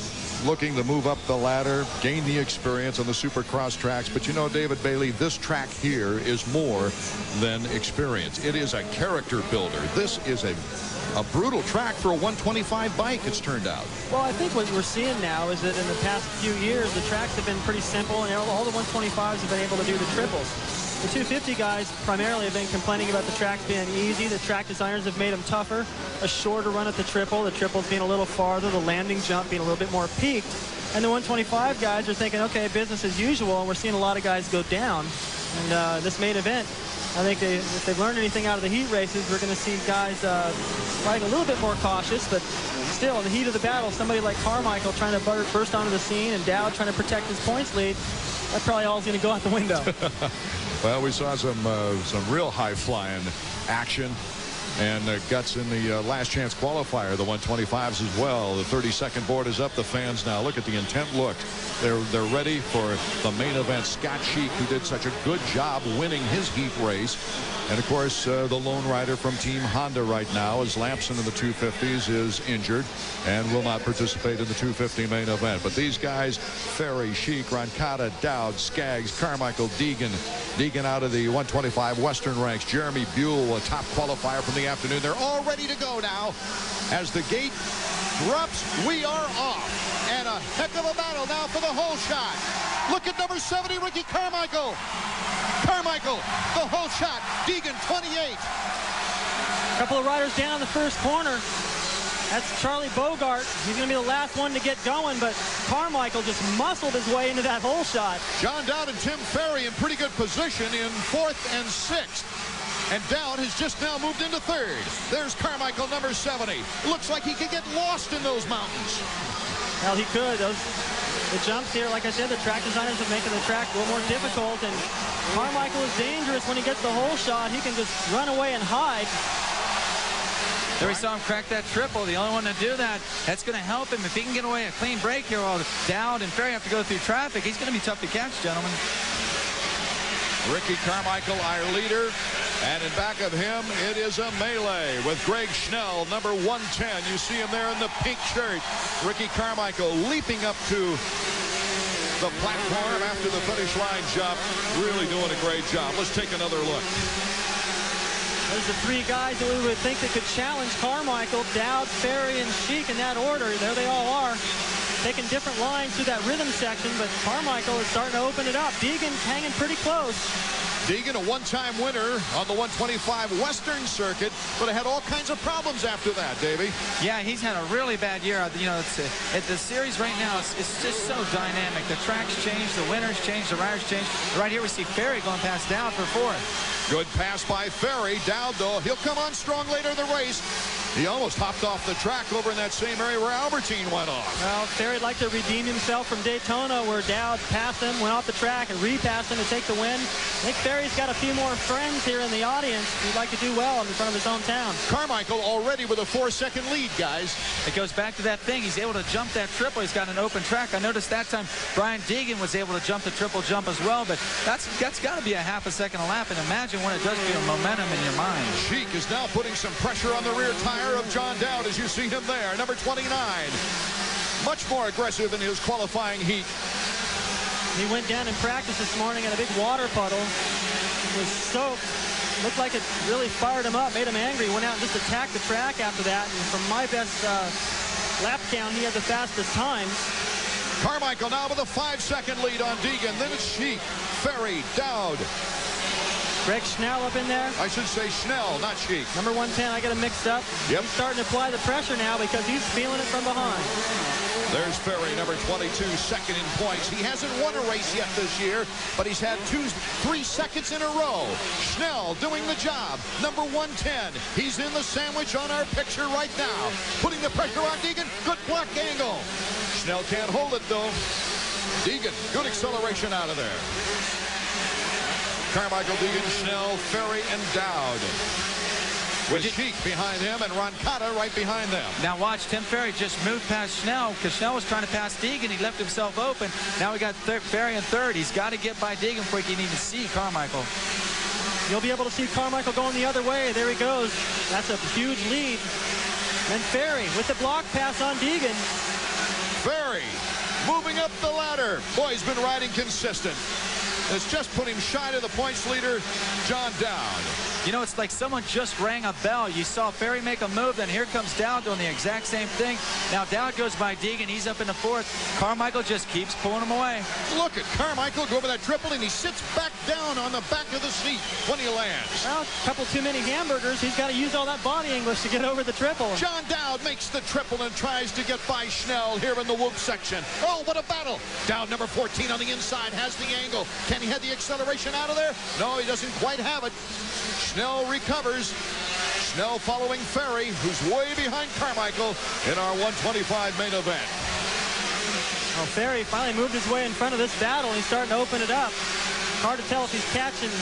[SPEAKER 1] looking to move up the ladder, gain the experience on the Supercross tracks. But you know, David Bailey, this track here is more than experience. It is a character builder. This is a brutal track for a 125 bike, it's turned out.
[SPEAKER 2] Well, I think what we're seeing now is that in the past few years, the tracks have been pretty simple, and all the 125s have been able to do the triples. The 250 guys primarily have been complaining about the tracks being easy. The track designers have made them tougher. A shorter run at the triples being a little farther, the landing jump being a little bit more peaked. And the 125 guys are thinking, okay, business as usual, and we're seeing a lot of guys go down. And this main event, I think if they've learned anything out of the heat races, we're going to see guys riding a little bit more cautious, but still in the heat of the battle, somebody like Carmichael trying to burst onto the scene and Dowd trying to protect his points lead, that probably all is going to go out the window.
[SPEAKER 1] Well, we saw some real high-flying action and guts in the last chance qualifier, the 125s as well. The 30-second board is up. The fans now look at the intent look. They're ready for the main event. Scott Sheik, who did such a good job winning his heat race. And, of course, the lone rider from Team Honda right now is Lampson in the 250s is injured and will not participate in the 250 main event. But these guys, Ferry, Sheik, Roncada, Dowd, Skaggs, Carmichael, Deegan. Deegan out of the 125 Western ranks. Jeremy Buell, a top qualifier from the afternoon. They're all ready to go now. As the gate drops, we are off. And a heck of a battle now for the whole shot. Look at number 70, Ricky Carmichael. Carmichael, the whole shot. Deegan, 28.
[SPEAKER 2] A couple of riders down in the first corner. That's Charlie Bogart. He's going to be the last one to get going, but Carmichael just muscled his way into that hole shot.
[SPEAKER 1] John Dowd and Tim Ferry in pretty good position in 4th and 6th. And Dowd has just now moved into 3rd. There's Carmichael, number 70. Looks like he could get lost in those mountains.
[SPEAKER 2] Well, he could. The jumps here, like I said, the track designers are making the track a little more difficult, and Carmichael is dangerous when he gets the hole shot. He can just run away and hide.
[SPEAKER 3] There we saw him crack that triple. The only one to do that, that's going to help him. If he can get away a clean break here while Dowd and Ferry have to go through traffic, he's going to be tough to catch, gentlemen.
[SPEAKER 1] Ricky Carmichael, our leader. And in back of him, it is a melee with Greg Schnell, number 110. You see him there in the pink shirt. Ricky Carmichael leaping up to the platform after the finish line jump. Really doing a great job. Let's take another look.
[SPEAKER 2] There's the 3 guys that we would think that could challenge Carmichael. Dowd, Ferry, and Sheik in that order. There they all are. Taking different lines through that rhythm section, but Carmichael is starting to open it up. Deegan hanging pretty close.
[SPEAKER 1] Deegan, a one-time winner on the 125 Western Circuit, but had all kinds of problems after that, Davey.
[SPEAKER 3] Yeah, he's had a really bad year. You know, the series right now, it's just so dynamic. The tracks change, the winners change, the riders change. Right here we see Ferry going past Dowd for 4th.
[SPEAKER 1] Good pass by Ferry. Dowd, though, he'll come on strong later in the race. He almost hopped off the track over in that same area where Albertine went off.
[SPEAKER 2] Well, Ferry'd like to redeem himself from Daytona, where Dowd passed him, went off the track, and repassed him to take the win. I think Ferry's got a few more friends here in the audience. He'd like to do well in front of his own town.
[SPEAKER 1] Carmichael already with a 4-second lead, guys.
[SPEAKER 3] It goes back to that thing. He's able to jump that triple. He's got an open track. I noticed that time Brian Deegan was able to jump the triple jump as well, but that's got to be a half a second a lap, and imagine when it does feel momentum in your mind.
[SPEAKER 1] Sheik is now putting some pressure on the rear tire of John Dowd, as you see him there, number 29. Much more aggressive in his qualifying heat.
[SPEAKER 2] He went down in practice this morning in a big water puddle. He was soaked. Looked like it really fired him up, made him angry. Went out and just attacked the track after that. And from my best lap count, he had the fastest times.
[SPEAKER 1] Carmichael now with a 5-second lead on Deegan. Then it's Sheik, Ferry, Dowd.
[SPEAKER 2] Greg Schnell up in there.
[SPEAKER 1] I should say Schnell, not Sheik.
[SPEAKER 2] Number 110, I got him mixed up.
[SPEAKER 1] Yep.
[SPEAKER 2] He's starting to apply the pressure now because he's feeling it from behind.
[SPEAKER 1] There's Ferry, number 22, second in points. He hasn't won a race yet this year, but he's had 3 seconds in a row. Schnell doing the job. Number 110. He's in the sandwich on our picture right now. Putting the pressure on Deegan. Good block angle. Schnell can't hold it, though. Deegan, good acceleration out of there. Carmichael, Deegan, Schnell, Ferry, and Dowd. With Sheik behind him and Roncada right behind them.
[SPEAKER 3] Now watch, Tim Ferry just moved past Schnell because Schnell was trying to pass Deegan. He left himself open. Now we got Ferry in 3rd. He's got to get by Deegan before he can even see Carmichael.
[SPEAKER 2] You'll be able to see Carmichael going the other way. There he goes. That's a huge lead. And Ferry with the block pass on Deegan.
[SPEAKER 1] Ferry moving up the ladder. Boy, he's been riding consistent. It's just put him shy to the points leader, John Dowd.
[SPEAKER 3] You know, it's like someone just rang a bell. You saw Ferry make a move, then here comes Dowd doing the exact same thing. Now Dowd goes by Deegan. He's up in the fourth. Carmichael just keeps pulling him away.
[SPEAKER 1] Look at Carmichael go over that triple, and he sits back down on the back of the seat when he lands.
[SPEAKER 2] Well, a couple too many hamburgers. He's got to use all that body English to get over the triple.
[SPEAKER 1] John Dowd makes the triple and tries to get by Schnell here in the whoop section. Oh, what a battle. Dowd, number 14 on the inside, has the angle. Can he have the acceleration out of there? No, he doesn't quite have it. Schnell recovers. Schnell following Ferry, who's way behind Carmichael in our 125 main event.
[SPEAKER 2] Well, Ferry finally moved his way in front of this battle. He's starting to open it up. Hard to tell if he's catching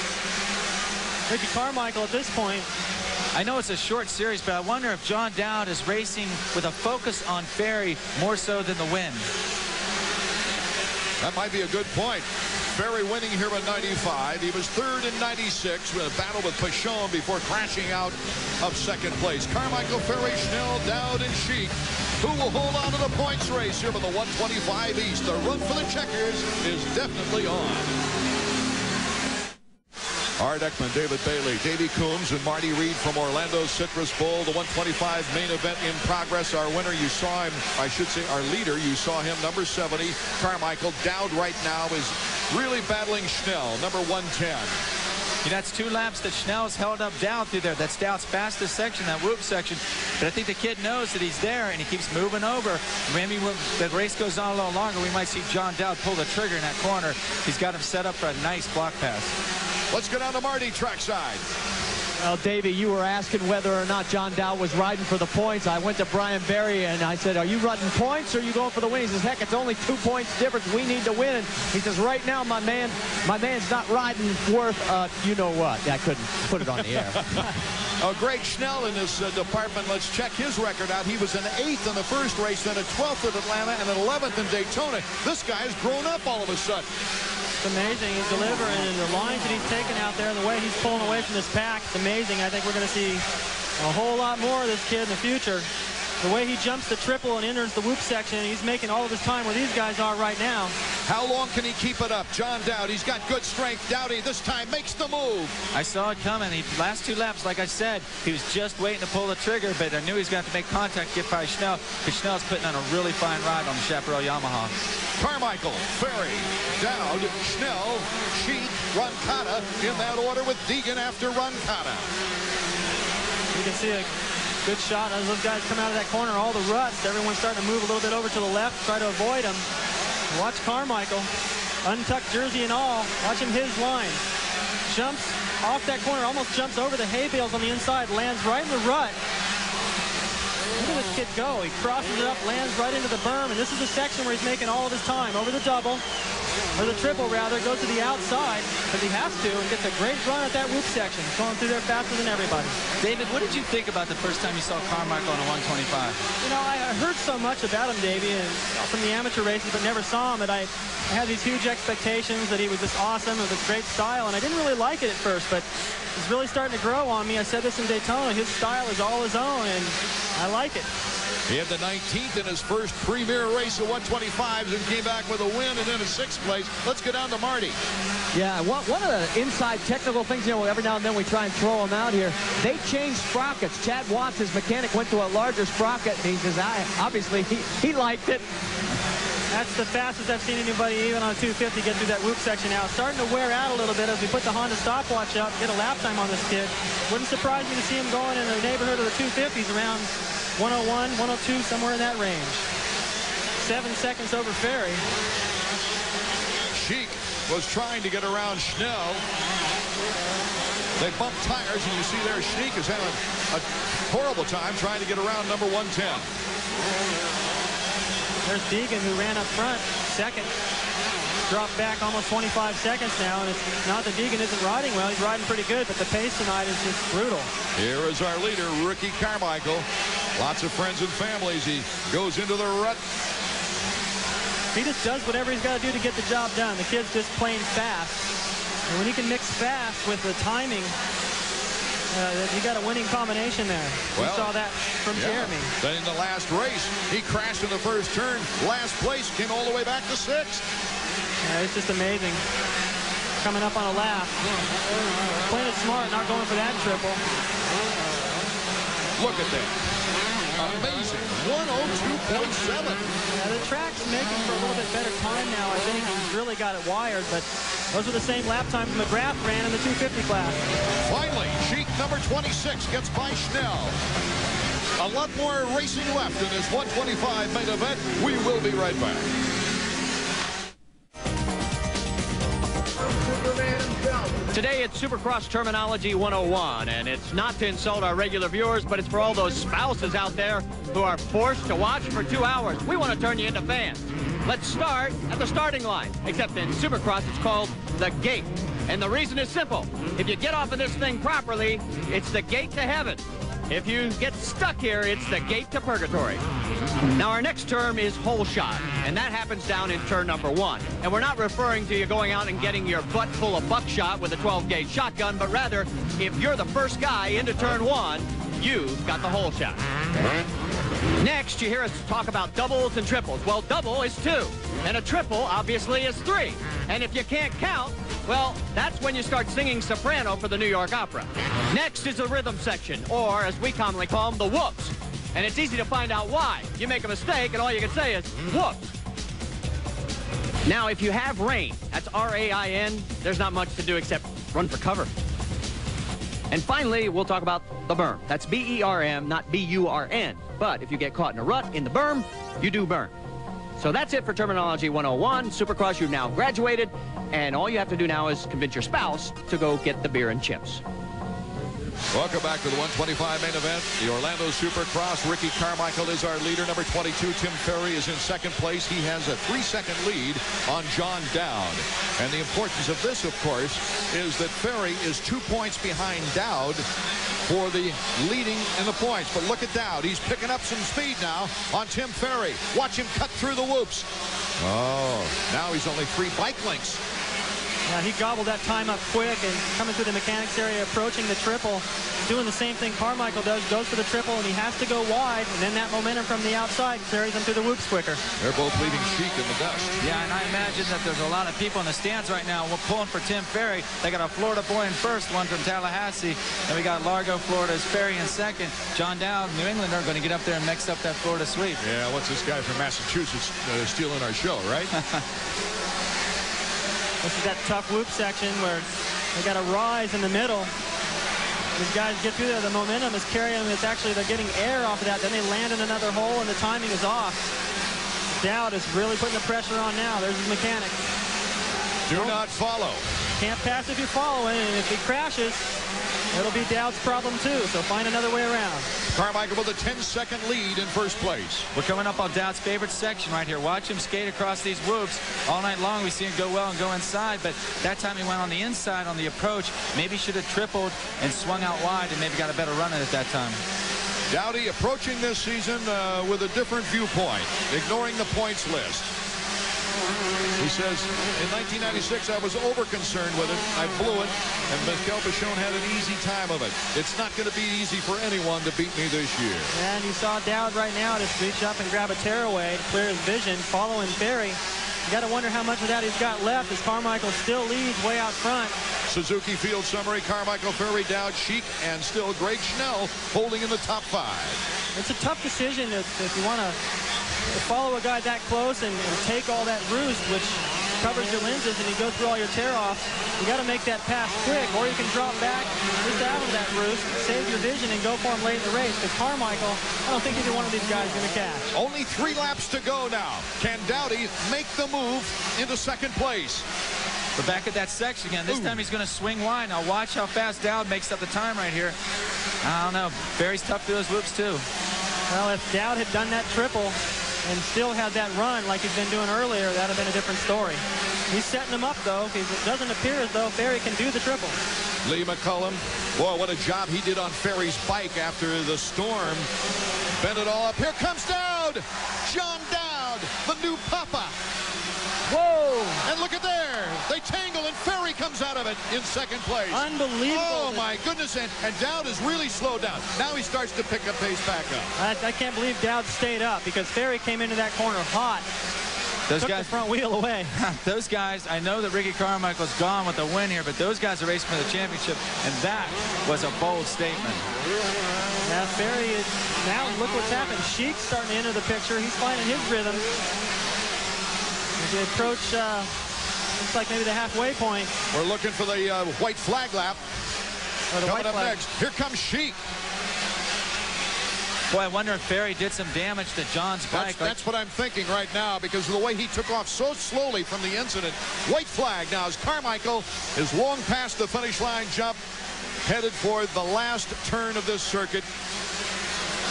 [SPEAKER 2] Ricky Carmichael at this point.
[SPEAKER 3] I know it's a short series, but I wonder if John Dowd is racing with a focus on Ferry more so than the win.
[SPEAKER 1] That might be a good point. Ferry winning here in 95. He was third in 96 with a battle with Pashon before crashing out of second place. Carmichael, Ferry, Schnell, Dowd, and Sheik. Who will hold on to the points race here with the 125 East? The run for the checkers is definitely on. Art Ekman, David Bailey, Davey Coombs, and Marty Reed from Orlando Citrus Bowl. The 125 main event in progress. Our winner, you saw him, I should say our leader, you saw him, number 70, Carmichael. Dowd right now is really battling Schnell, number 110.
[SPEAKER 3] That's 2 laps that Schnell's held up Dowd through there. That's Dowd's fastest section, that whoop section. But I think the kid knows that he's there, and he keeps moving over. Maybe when the race goes on a little longer, we might see John Dowd pull the trigger in that corner. He's got him set up for a nice block pass.
[SPEAKER 1] Let's go down to Marty trackside.
[SPEAKER 10] Well, Davey, you were asking whether or not John Dowd was riding for the points. I went to Brian Berry and I said, are you riding points or are you going for the win? He says, heck, it's only 2 points difference. We need to win. And he says, right now, my man's not riding worth, you know what. I couldn't put it on the air.
[SPEAKER 1] Greg Schnell in this department. Let's check his record out. He was an 8th in the first race, then a 12th at Atlanta, and an 11th in Daytona. This guy has grown up all of a sudden.
[SPEAKER 2] It's amazing. He's delivering, and the lines that he's taking out there and the way he's pulling away from this pack, it's amazing. I think we're going to see a whole lot more of this kid in the future. The way he jumps the triple and enters the whoop section, he's making all of his time where these guys are right now.
[SPEAKER 1] How long can he keep it up? John Dowd, he's got good strength. Dowdy this time makes the move.
[SPEAKER 3] I saw it coming. Last 2 laps, like I said, he was just waiting to pull the trigger, but I knew he was going to have to make contact, get by Schnell, because Schnell's putting on a really fine ride on the Chaparral Yamaha.
[SPEAKER 1] Carmichael, Ferry, Dowd, Schnell, Sheik, Roncada in that order with Deegan after Roncada.
[SPEAKER 2] You can see a good shot as those guys come out of that corner. All the ruts, everyone's starting to move a little bit over to the left, try to avoid them. Watch Carmichael, untucked jersey and all. Watch him his line. Jumps off that corner, almost jumps over the hay bales on the inside, lands right in the rut. Look at this kid go. He crosses it up, lands right into the berm, and this is the section where he's making all of his time. Over the double, or the triple rather, goes to the outside, because he has to, and gets a great run at that whoop section. He's going through there faster than everybody.
[SPEAKER 3] David, what did you think about the first time you saw Carmichael on a 125?
[SPEAKER 2] You know, I heard so much about him, Davey, and from the amateur races, but never saw him. But I had these huge expectations that he was just awesome, with this great style, and I didn't really like it at first, but it's really starting to grow on me. I said this in Daytona. His style is all his own, and I like it.
[SPEAKER 1] He had the 19th in his first premier race of 125s and came back with a win and then a 6th place. Let's go down to Marty.
[SPEAKER 10] Yeah, one of the inside technical things, you know, every now and then we try and throw them out here. They changed sprockets. Chad Watts, his mechanic, went to a larger sprocket, and he says, obviously, he liked it.
[SPEAKER 2] That's the fastest I've seen anybody, even on a 250, get through that whoop section now. It's starting to wear out a little bit as we put the Honda stopwatch up, get a lap time on this kid. Wouldn't surprise me to see him going in the neighborhood of the 250s, around 101, 102, somewhere in that range. 7 seconds over Ferry.
[SPEAKER 1] Sheik was trying to get around Schnell. They bumped tires, and you see there Sheik is having a horrible time trying to get around number 110.
[SPEAKER 2] There's Deegan, who ran up front, second. Dropped back almost 25 seconds now, and it's not that Deegan isn't riding well. He's riding pretty good, but the pace tonight is just brutal.
[SPEAKER 1] Here is our leader, Ricky Carmichael. Lots of friends and families. He goes into the rut.
[SPEAKER 2] He just does whatever he's got to do to get the job done. The kid's just playing fast. And when he can mix fast with the timing, you got a winning combination there. Well, we saw that from Jeremy.
[SPEAKER 1] Then in the last race, he crashed in the first turn. Last place, came all the way back to 6th.
[SPEAKER 2] Yeah, it's just amazing. coming up on a lap. Playing it smart, not going for that triple.
[SPEAKER 1] Look at that. Amazing. 102.7.
[SPEAKER 2] Yeah, the track's making for a little bit better time now. I think he's really got it wired, but those are the same lap times McGrath ran in the 250 class.
[SPEAKER 1] Finally, Sheik number 26 gets by Schnell. A lot more racing left in this 125 main event. We will be right back.
[SPEAKER 5] Today it's Supercross Terminology 101, and it's not to insult our regular viewers, but it's for all those spouses out there who are forced to watch for 2 hours. We want to turn you into fans. Let's start at the starting line, except in Supercross it's called the gate. And the reason is simple. If you get off of this thing properly, it's the gate to heaven. If you get stuck here, it's the gate to purgatory. Now, our next term is hole shot, and that happens down in turn number 1. And we're not referring to you going out and getting your butt full of buckshot with a 12-gauge shotgun, but rather, if you're the first guy into turn 1, you've got the hole shot. Next, you hear us talk about doubles and triples. Well, double is 2, and a triple, obviously, is 3. And if you can't count, well, that's when you start singing soprano for the New York Opera. Next is the rhythm section, or as we commonly call them, the whoops. And it's easy to find out why. You make a mistake, and all you can say is, whoops. Now, if you have rain, that's R-A-I-N, there's not much to do except run for cover. And finally, we'll talk about the berm. That's B-E-R-M, not B-U-R-N. But if you get caught in a rut in the berm, you do burn. So that's it for Terminology 101. Supercross, you've now graduated, and all you have to do now is convince your spouse to go get the beer and chips.
[SPEAKER 1] Welcome back to the 125 main event. The Orlando Supercross. Ricky Carmichael is our leader. Number 22, Tim Ferry, is in second place. He has a 3-second lead on John Dowd. And the importance of this, of course, is that Ferry is 2 points behind Dowd for the leading in the points. But look at Dowd. He's picking up some speed now on Tim Ferry. Watch him cut through the whoops. Oh, now he's only 3 bike lengths.
[SPEAKER 2] Yeah, he gobbled that time up quick and coming through the mechanics area, approaching the triple, doing the same thing Carmichael does, goes for the triple, and he has to go wide, and then that momentum from the outside carries him through the whoops quicker.
[SPEAKER 1] They're both leaving Sheik in the dust.
[SPEAKER 3] Yeah, and I imagine that there's a lot of people in the stands right now pulling for Tim Ferry. They got a Florida boy in first, one from Tallahassee, and we got Largo, Florida's Ferry in second. John Dowd, New England, are going to get up there and mix up that Florida sweep.
[SPEAKER 1] Yeah, what's this guy from Massachusetts stealing our show, right?
[SPEAKER 2] This is that tough whoop section where they got a rise in the middle. These guys get through there. The momentum is carrying them. It's actually, they're getting air off of that. Then they land in another hole, and the timing is off. Dowd is really putting the pressure on now. There's his mechanic.
[SPEAKER 1] Do not follow.
[SPEAKER 2] Can't pass if you're following, and if he crashes, it'll be Dowd's problem too, so find another way around.
[SPEAKER 1] Carmichael with a 10-second lead in first place.
[SPEAKER 3] We're coming up on Dowd's favorite section right here. Watch him skate across these whoops. All night long we see him go well and go inside, but that time he went on the inside on the approach. Maybe should have tripled and swung out wide and maybe got a better run at it that time.
[SPEAKER 1] Dowdy approaching this season with a different viewpoint, ignoring the points list. He says, in 1996, I was over-concerned with it. I blew it, and Pascal Bichon had an easy time of it. It's not going to be easy for anyone to beat me this year.
[SPEAKER 2] And you saw Dowd right now just reach up and grab a tearaway to clear his vision, following Ferry. You got to wonder how much of that he's got left as Carmichael still leads way out front.
[SPEAKER 1] Suzuki Field Summary, Carmichael, Ferry, Dowd, Sheik, and still Greg Schnell holding in the top 5.
[SPEAKER 2] It's a tough decision if you want to follow a guy that close and take all that roost, which covers your lenses, and you go through all your tear-offs. You got to make that pass quick, or you can drop back just out of that roost, save your vision, and go for him late in the race. Because Carmichael, I don't think either one of these guys is going to catch.
[SPEAKER 1] Only 3 laps to go now. Can Dowdy make the move into second place?
[SPEAKER 3] We're back at that section again. This time he's going to swing wide. Now watch how fast Dowd makes up the time right here. I don't know. Ferry's tough through those whoops too.
[SPEAKER 2] Well, if Dowd had done that triple and still had that run like he's been doing earlier, that would have been a different story. He's setting them up, though, because it doesn't appear as though Ferry can do the triple.
[SPEAKER 1] Lee McCullum, boy, what a job he did on Ferry's bike after the storm. Bent it all up. Here comes Dowd! John Dowd, the new papa. Whoa! And look at there. They tangle, and Ferry comes out of it in second place.
[SPEAKER 2] Unbelievable.
[SPEAKER 1] Oh, my goodness. And Dowd has really slowed down. Now he starts to pick up pace back up.
[SPEAKER 2] I can't believe Dowd stayed up because Ferry came into that corner hot.
[SPEAKER 3] Those
[SPEAKER 2] took
[SPEAKER 3] guys,
[SPEAKER 2] the front wheel away.
[SPEAKER 3] Those guys, I know that Ricky Carmichael's gone with the win here, but those guys are racing for the championship, and that was a bold statement.
[SPEAKER 2] Now Ferry is, now look what's happened. Sheik's starting to enter the picture. He's finding his rhythm. As they approach, looks like maybe the halfway point.
[SPEAKER 1] We're looking for the white flag lap. Coming up next, here comes Sheik.
[SPEAKER 3] Boy, I wonder if Ferry did some damage to John's bike.
[SPEAKER 1] That's what I'm thinking right now, because of the way he took off so slowly from the incident. White flag now as Carmichael is long past the finish line jump, headed for the last turn of this circuit.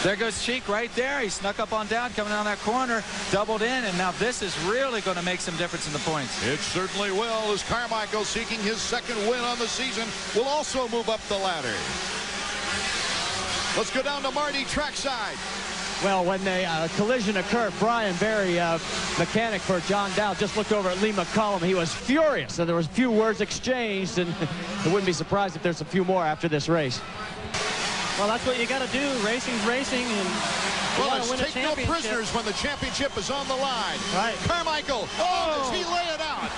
[SPEAKER 3] There goes Sheik right there. He snuck up on down, coming down that corner, doubled in, and now this is really going to make some difference in the points.
[SPEAKER 1] It certainly will, as Carmichael, seeking his second win on the season, will also move up the ladder. Let's go down to Marty trackside.
[SPEAKER 10] Well, when the collision occurred, Brian Berry, mechanic for John Dowd, just looked over at Lee McCollum. He was furious. So there was a few words exchanged, and I wouldn't be surprised if there's a few more after this race.
[SPEAKER 2] Well, that's what you got to do. Racing's racing, and
[SPEAKER 1] well, let's take no prisoners when the championship is on the line.
[SPEAKER 2] Right.
[SPEAKER 1] Carmichael, does he lay it out?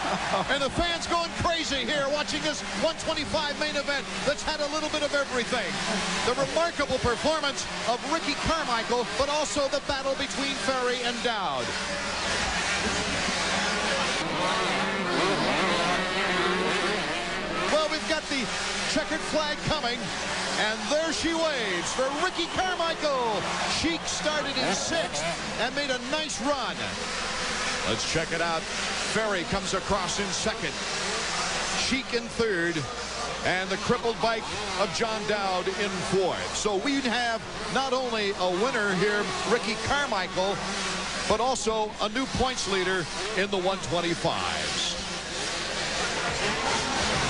[SPEAKER 1] And the fans going crazy here watching this 125 main event that's had a little bit of everything. The remarkable performance of Ricky Carmichael, but also the battle between Ferry and Dowd. Well, we've got the checkered flag coming. And there she waves for Ricky Carmichael. Sheik started in 6th and made a nice run. Let's check it out. Ferry comes across in 2nd. Sheik in 3rd. And the crippled bike of John Dowd in 4th. So we'd have not only a winner here, Ricky Carmichael, but also a new points leader in the 125s.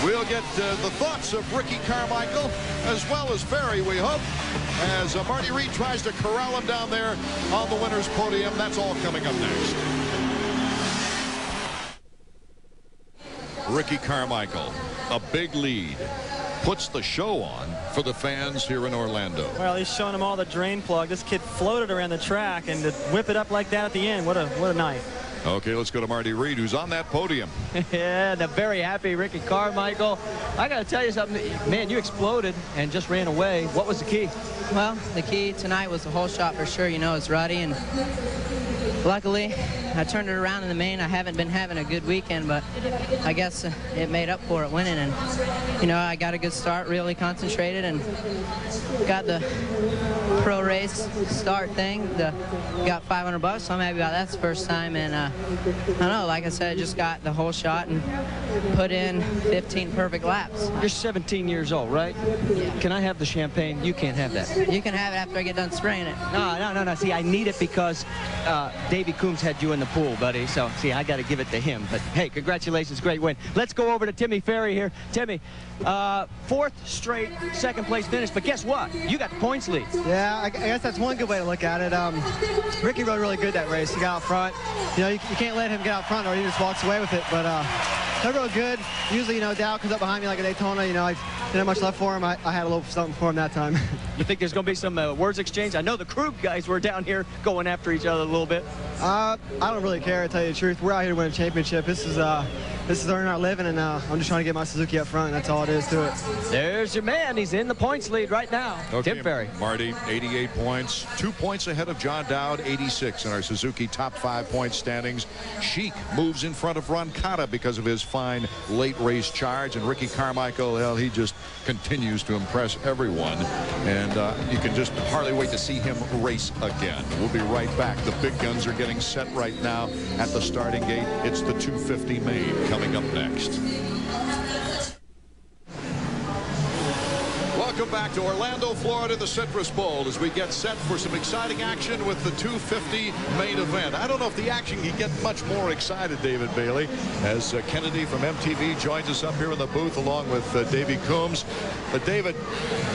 [SPEAKER 1] We'll get the thoughts of Ricky Carmichael as well as Ferry, we hope, as Marty Reed tries to corral him down there on the winner's podium. That's all coming up next. Ricky Carmichael, a big lead, puts the show on for the fans here in Orlando.
[SPEAKER 2] Well, he's showing them all the drain plug. This kid floated around the track, and to whip it up like that at the end, what a night.
[SPEAKER 1] Okay, let's go to Marty Reed, who's on that podium.
[SPEAKER 10] Yeah, the very happy Ricky Carmichael. I got to tell you something. Man, you exploded and just ran away. What was the key?
[SPEAKER 8] Well, the key tonight was the whole shot for sure. You know, it's ruddy, and luckily I turned it around in the main. I haven't been having a good weekend, but I guess it made up for it winning. And, you know, I got a good start, really concentrated, and got the pro race start thing. Got $500, so I'm happy about that. That's the first time. And I don't know, like I said, I just got the whole shot and put in 15 perfect laps.
[SPEAKER 10] You're 17 years old, right?
[SPEAKER 8] Yeah.
[SPEAKER 10] Can I have the champagne? You can't have that.
[SPEAKER 8] You can have it after I get done spraying it.
[SPEAKER 10] No. See, I need it because Davey Coombs had you in the pool, buddy. So, see, I got to give it to him. But, hey, congratulations. Great win. Let's go over to Timmy Ferry here. Timmy, 4th straight second-place finish. But guess what? You got the points lead.
[SPEAKER 11] Yeah, I guess that's one good way to look at it. Ricky rode really good that race. He got out front. You know, you can't let him get out front or he just walks away with it. But he rode good. Usually, you know, Dow comes up behind me like a Daytona. You know, I didn't have much left for him. I had a little something for him that time.
[SPEAKER 10] You think there's going to be some words exchanged? I know the Krug guys were down here going after each other a little bit.
[SPEAKER 11] I don't really care, to tell you the truth. We're out here to win a championship. This is earning our living, and I'm just trying to get my Suzuki up front. That's all it is to it.
[SPEAKER 10] There's your man. He's in the points lead right now.
[SPEAKER 1] Okay,
[SPEAKER 10] Tim Ferry.
[SPEAKER 1] Marty, 88 points. 2 points ahead of John Dowd, 86 in our Suzuki top 5 point standings. Sheik moves in front of Ron Cotta because of his fine late race charge. And Ricky Carmichael, well, he just continues to impress everyone. And you can just hardly wait to see him race again. We'll be right back. The big guns are getting set right now at the starting gate. It's the 250 main coming up next. Welcome back to Orlando, Florida, the Citrus Bowl, as we get set for some exciting action with the 250 main event. I don't know if the action can get much more excited, David Bailey, as Kennedy from MTV joins us up here in the booth along with Davey Coombs. But David,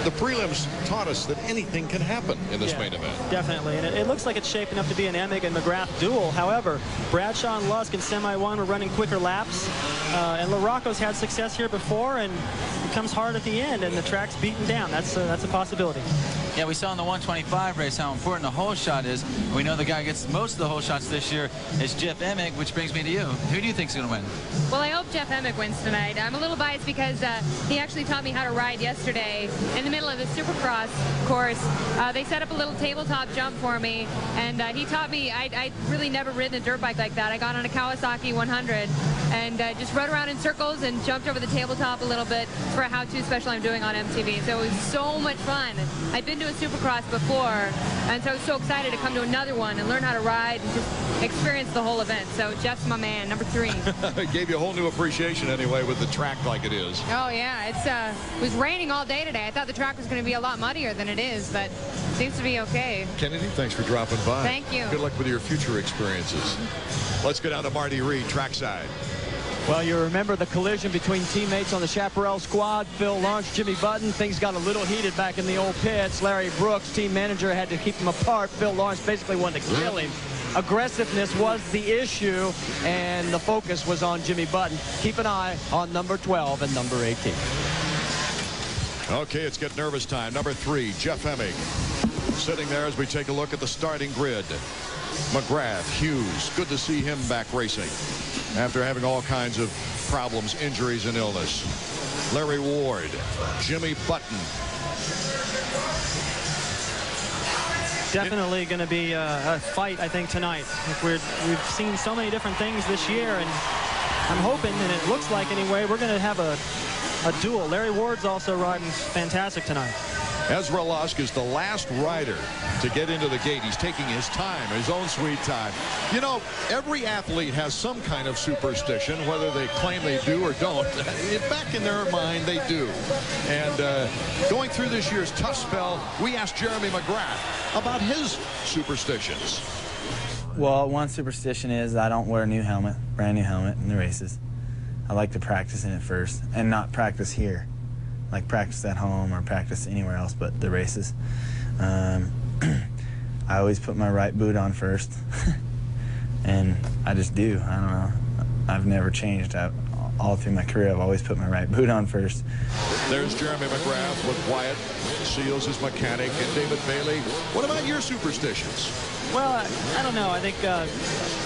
[SPEAKER 1] the prelims taught us that anything can happen in this main event.
[SPEAKER 2] Definitely, and it looks like it's shaping up to be an Emig and McGrath duel. However, Bradshaw and Lusk in semi-1 were running quicker laps, and LaRocco's had success here before, and it comes hard at the end, and the track's beaten down. That's a possibility.
[SPEAKER 3] Yeah, we saw in the 125 race how important the hole shot is. We know the guy who gets most of the hole shots this year is Jeff Emig, which brings me to you. Who do you think is going to win?
[SPEAKER 12] Well, I hope Jeff Emig wins tonight. I'm a little biased because he actually taught me how to ride yesterday in the middle of the Supercross course. They set up a little tabletop jump for me, and he taught me. I'd really never ridden a dirt bike like that. I got on a Kawasaki 100 and just rode around in circles and jumped over the tabletop a little bit for a how-to special I'm doing on MTV. So it was so much fun. I'd been to a Supercross before, and so I was so excited to come to another one and learn how to ride and just experience the whole event. So Jeff's my man, number 3.
[SPEAKER 1] It gave you a whole new appreciation anyway with the track like it is.
[SPEAKER 12] Oh yeah, it was raining all day today. I thought the track was going to be a lot muddier than it is, but it seems to be okay.
[SPEAKER 1] Kennedy, thanks for dropping by.
[SPEAKER 12] Thank you.
[SPEAKER 1] Good luck with your future experiences. Let's go down to Marty Reed, trackside.
[SPEAKER 10] Well, you remember the collision between teammates on the Chaparral squad, Phil Lawrence, Jimmy Button. Things got a little heated back in the old pits. Larry Brooks, team manager, had to keep them apart. Phil Lawrence basically wanted to kill him. Aggressiveness was the issue, and the focus was on Jimmy Button. Keep an eye on number 12 and number 18.
[SPEAKER 1] Okay, it's get nervous time. Number 3, Jeff Emig. Sitting there as we take a look at the starting grid. McGrath, Hughes, good to see him back racing after having all kinds of problems, injuries, and illness. Larry Ward, Jimmy Button.
[SPEAKER 2] Definitely going to be a fight, I think, tonight. We've seen so many different things this year, and I'm hoping, and it looks like anyway, we're going to have a duel. Larry Ward's also riding fantastic tonight.
[SPEAKER 1] Ezra Lusk is the last rider to get into the gate. He's taking his time, his own sweet time. You know, every athlete has some kind of superstition, whether they claim they do or don't. Back in their mind, they do. And going through this year's tough spell, we asked Jeremy McGrath about his superstitions.
[SPEAKER 13] Well, one superstition is I don't wear a new helmet, brand new helmet in the races. I like to practice in it first and not practice here. Like practice at home or practice anywhere else but the races. I always put my right boot on first. And I just do. I don't know. I've never changed. All through my career, I've always put my right boot on first.
[SPEAKER 1] There's Jeremy McGrath with Wyatt Seals, his mechanic, and David Bailey. What about your superstitions?
[SPEAKER 2] Well, I don't know. I think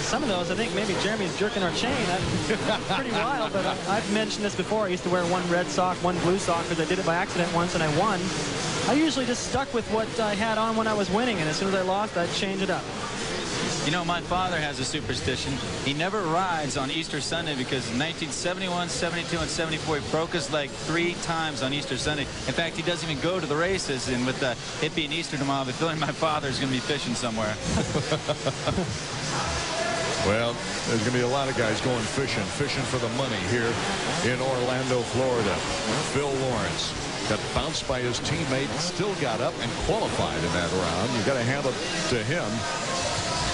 [SPEAKER 2] some of those, I think maybe Jeremy's jerking our chain. That's pretty wild, but I've mentioned this before. I used to wear one red sock, one blue sock, because I did it by accident once and I won. I usually just stuck with what I had on when I was winning, and as soon as I lost, I'd change it up.
[SPEAKER 3] You know, my father has a superstition. He never rides on Easter Sunday because in 1971, 72, and 74, he broke his leg 3 times on Easter Sunday. In fact, he doesn't even go to the races, and with it being Easter tomorrow, I feel like my father's going to be fishing somewhere.
[SPEAKER 1] Well, there's going to be a lot of guys going fishing for the money here in Orlando, Florida. Phil Lawrence got bounced by his teammate, still got up and qualified in that round. You got to hand it to him.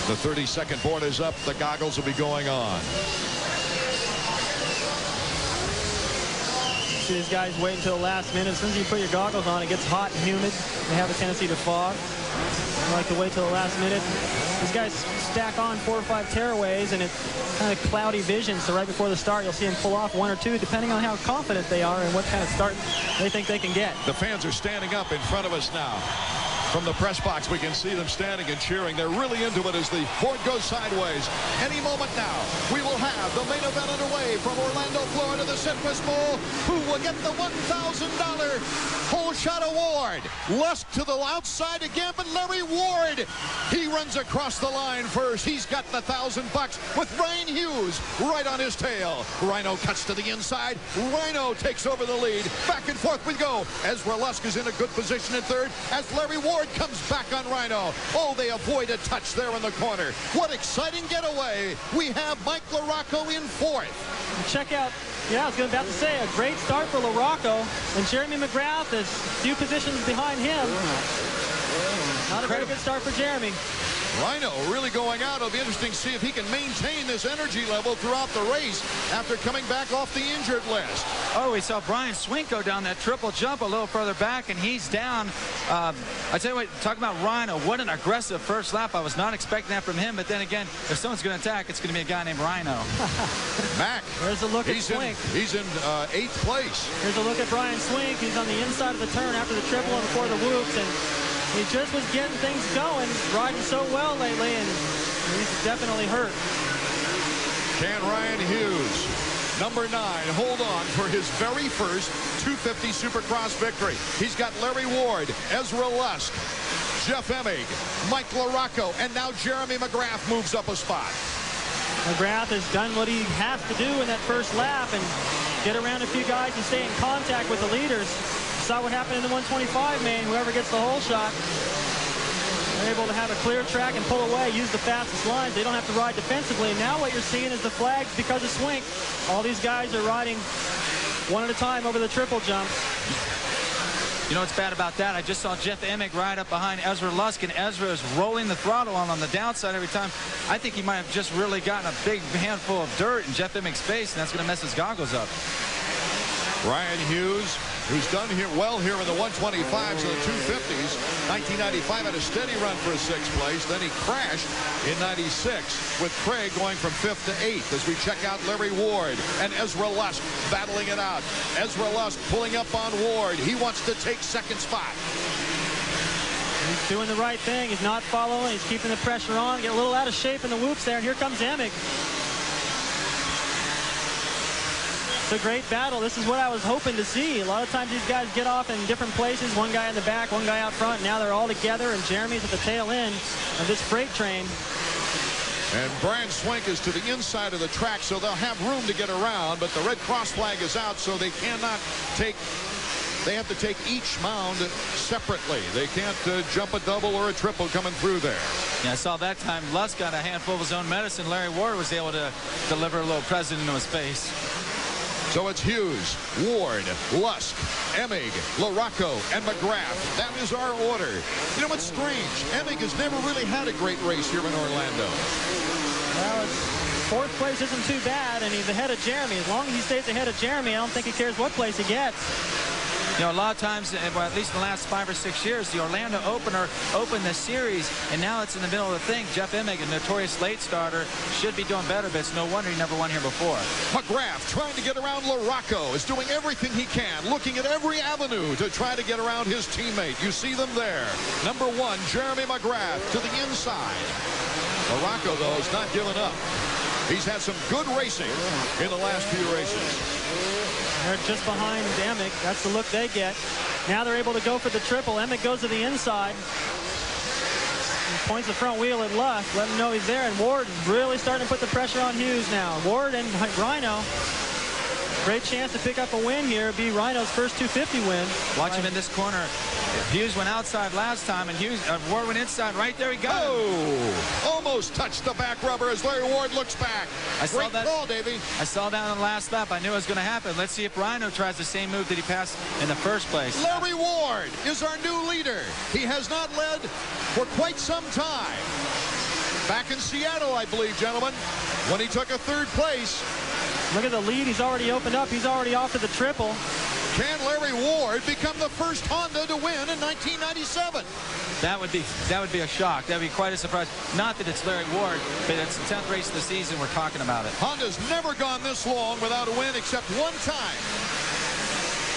[SPEAKER 1] The 30-second board is up. The goggles will be going on.
[SPEAKER 2] See these guys wait until the last minute. As soon as you put your goggles on, it gets hot and humid. They have a tendency to fog. I like to wait till the last minute. These guys stack on 4 or 5 tearaways, and it's kind of cloudy vision. So right before the start, you'll see them pull off 1 or 2, depending on how confident they are and what kind of start they think they can get.
[SPEAKER 1] The fans are standing up in front of us now. From the press box, we can see them standing and cheering. They're really into it as the board goes sideways. Any moment now, we will have the main event underway from Orlando, Florida, the Citrus Bowl. Who will get the $1,000 hole shot award? Lusk to the outside again, but Larry Ward, he runs across the line first. He's got the $1,000 with Ryan Hughes right on his tail. Rhino cuts to the inside. Rhino takes over the lead. Back and forth we go. Ezra Lusk is in a good position in third as Larry Ward comes back on Rhino. Oh, they avoid a touch there in the corner. What exciting getaway. We have Mike LaRocco in fourth.
[SPEAKER 2] Check out, yeah, I was about to say, a great start for LaRocco. And Jeremy McGrath is a few positions behind him. Not a very good start for Jeremy.
[SPEAKER 1] Rhino really going out. It'll be interesting to see if he can maintain this energy level throughout the race after coming back off the injured list.
[SPEAKER 3] Oh, we saw Brian Swink go down that triple jump a little further back, and he's down. I tell you what, talking about Rhino, what an aggressive first lap. I was not expecting that from him, but then again, if someone's going to attack, it's going to be a guy named Rhino.
[SPEAKER 1] Mac.
[SPEAKER 2] There's a look at Swink.
[SPEAKER 1] He's in 8th place.
[SPEAKER 2] Here's a look at Brian Swink. He's on the inside of the turn after the triple and before the whoops, and He just was getting things going, riding so well lately, and he's definitely hurt.
[SPEAKER 1] Can Ryan Hughes, number 9, hold on for his very first 250 Supercross victory? He's got Larry Ward, Ezra Lusk, Jeff Emig, Mike LaRocco, and now Jeremy McGrath moves up a spot.
[SPEAKER 2] McGrath has done what he has to do in that first lap and get around a few guys and stay in contact with the leaders. Saw what happened in the 125 main. Whoever gets the hole shot, they're able to have a clear track and pull away, use the fastest lines. They don't have to ride defensively. And now what you're seeing is the flags because of Swink. All these guys are riding one at a time over the triple jump.
[SPEAKER 3] You know what's bad about that? I just saw Jeff Emig ride up behind Ezra Lusk, and Ezra is rolling the throttle on the downside every time. I think he might have just really gotten a big handful of dirt in Jeff Emig's face, and that's going to mess his goggles up.
[SPEAKER 1] Ryan Hughes, who's done here well here in the 125s and the 250s. 1995 had a steady run for a 6th place. Then he crashed in 96 with Craig going from 5th to 8th as we check out Larry Ward and Ezra Lusk battling it out. Ezra Lusk pulling up on Ward. He wants to take 2nd spot.
[SPEAKER 2] He's doing the right thing. He's not following. He's keeping the pressure on. Get a little out of shape in the whoops there. And here comes Emig. It's a great battle. This is what I was hoping to see. A lot of times these guys get off in different places. One guy in the back, one guy out front. Now they're all together, and Jeremy's at the tail end of this freight train.
[SPEAKER 1] And Brian Swink is to the inside of the track, so they'll have room to get around, but the red cross flag is out, so they cannot take... They have to take each mound separately. They can't jump a double or a triple coming through there.
[SPEAKER 3] Yeah, I saw that time Lusk got a handful of his own medicine. Larry Ward was able to deliver a little present into his face.
[SPEAKER 1] So it's Hughes, Ward, Lusk, Emig, LaRocco, and McGrath. That is our order. You know what's strange? Emig has never really had a great race here in Orlando.
[SPEAKER 2] Well, 4th place isn't too bad, and he's ahead of Jeremy. As long as he stays ahead of Jeremy, I don't think he cares what place he gets.
[SPEAKER 3] You know, a lot of times, well, at least in the last 5 or 6 years, the Orlando opener opened the series, and now it's in the middle of the thing. Jeff Emig, a notorious late starter, should be doing better, but it's no wonder he never won here before.
[SPEAKER 1] McGrath trying to get around LaRocco is doing everything he can, looking at every avenue to try to get around his teammate. You see them there. Number 1, Jeremy McGrath to the inside. LaRocco, though, is not giving up. He's had some good racing in the last few races.
[SPEAKER 2] They're just behind Emig. That's the look they get. Now they're able to go for the triple. Emig goes to the inside. He points the front wheel at Lusk. Let him know he's there. And Ward really starting to put the pressure on Hughes now. Ward and Rhino. Great chance to pick up a win here. It'd be Rhino's first 250 win.
[SPEAKER 3] Watch him in this corner. Hughes went outside last time, and Ward went inside. Right there, he got him.
[SPEAKER 1] Almost touched the back rubber as Larry Ward looks back. Great call, Davey.
[SPEAKER 3] I saw that on the last lap. I knew it was going to happen. Let's see if Rhino tries the same move that he passed in the first place.
[SPEAKER 1] Larry Ward is our new leader. He has not led for quite some time. Back in Seattle, I believe, gentlemen, when he took a 3rd place.
[SPEAKER 2] Look at the lead. He's already opened up. He's already off to the triple.
[SPEAKER 1] Can Larry Ward become the first Honda to win in 1997?
[SPEAKER 3] That would be a shock. That would be quite a surprise. Not that it's Larry Ward, but it's the 10th race of the season. We're talking about it.
[SPEAKER 1] Honda's never gone this long without a win except one time.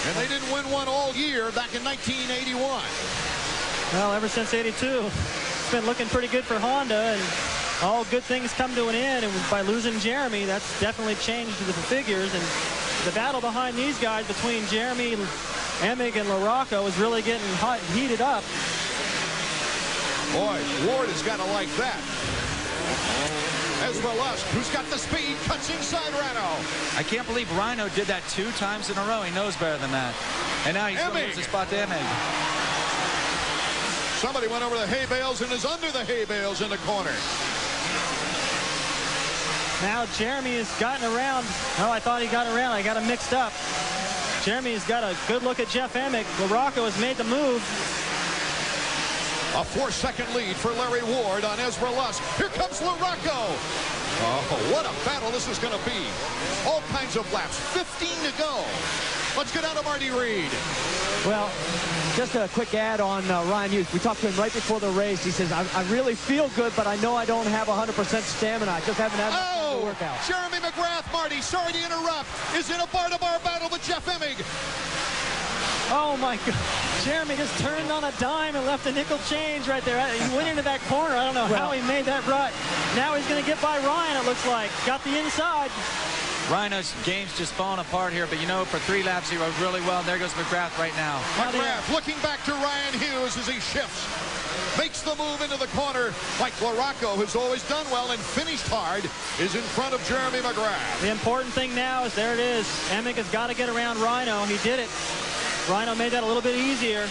[SPEAKER 1] And they didn't win one all year back in 1981.
[SPEAKER 2] Well, ever since 82, it's been looking pretty good for Honda, and all good things come to an end, and by losing Jeremy, that's definitely changed the figures. And the battle behind these guys between Jeremy, Emig, and LaRocco is really getting heated up.
[SPEAKER 1] Boy, Ward has got to like that. Ezra Lusk, who's got the speed, cuts inside Rhino.
[SPEAKER 3] I can't believe Rhino did that 2 times in a row. He knows better than that. And now he's going to lose the spot to Emig.
[SPEAKER 1] Somebody went over the hay bales and is under the hay bales in the corner.
[SPEAKER 2] Now Jeremy has gotten around. Oh, I thought he got around. I got him mixed up. Jeremy has got a good look at Jeff Emig. LaRocco has made the move.
[SPEAKER 1] A 4-second lead for Larry Ward on Ezra Lusk. Here comes LaRocco. Oh, what a battle this is going to be. All kinds of laps. 15 to go. Let's get out of Marty Reed.
[SPEAKER 10] Well, just a quick ad on Ryan Hughes. We talked to him right before the race. He says, I really feel good, but I know I don't have 100% stamina. I just haven't had enough to work out.
[SPEAKER 1] Jeremy McGrath, Marty, sorry to interrupt, is in a bar-to-bar battle with Jeff Emig.
[SPEAKER 2] Oh, my God. Jeremy just turned on a dime and left a nickel change right there. He went into that corner. I don't know how he made that rut. Now he's going to get by Ryan, it looks like. Got the inside.
[SPEAKER 3] Rhino's game's just falling apart here, but you know, for 3 laps he rode really well. And there goes McGrath right now.
[SPEAKER 1] McGrath looking back to Ryan Hughes as he shifts. Makes the move into the corner. Mike LaRocco has always done well and finished hard, is in front of Jeremy McGrath.
[SPEAKER 2] The important thing now is there it is. Emick has got to get around Rhino. He did it. Rhino made that a little bit easier.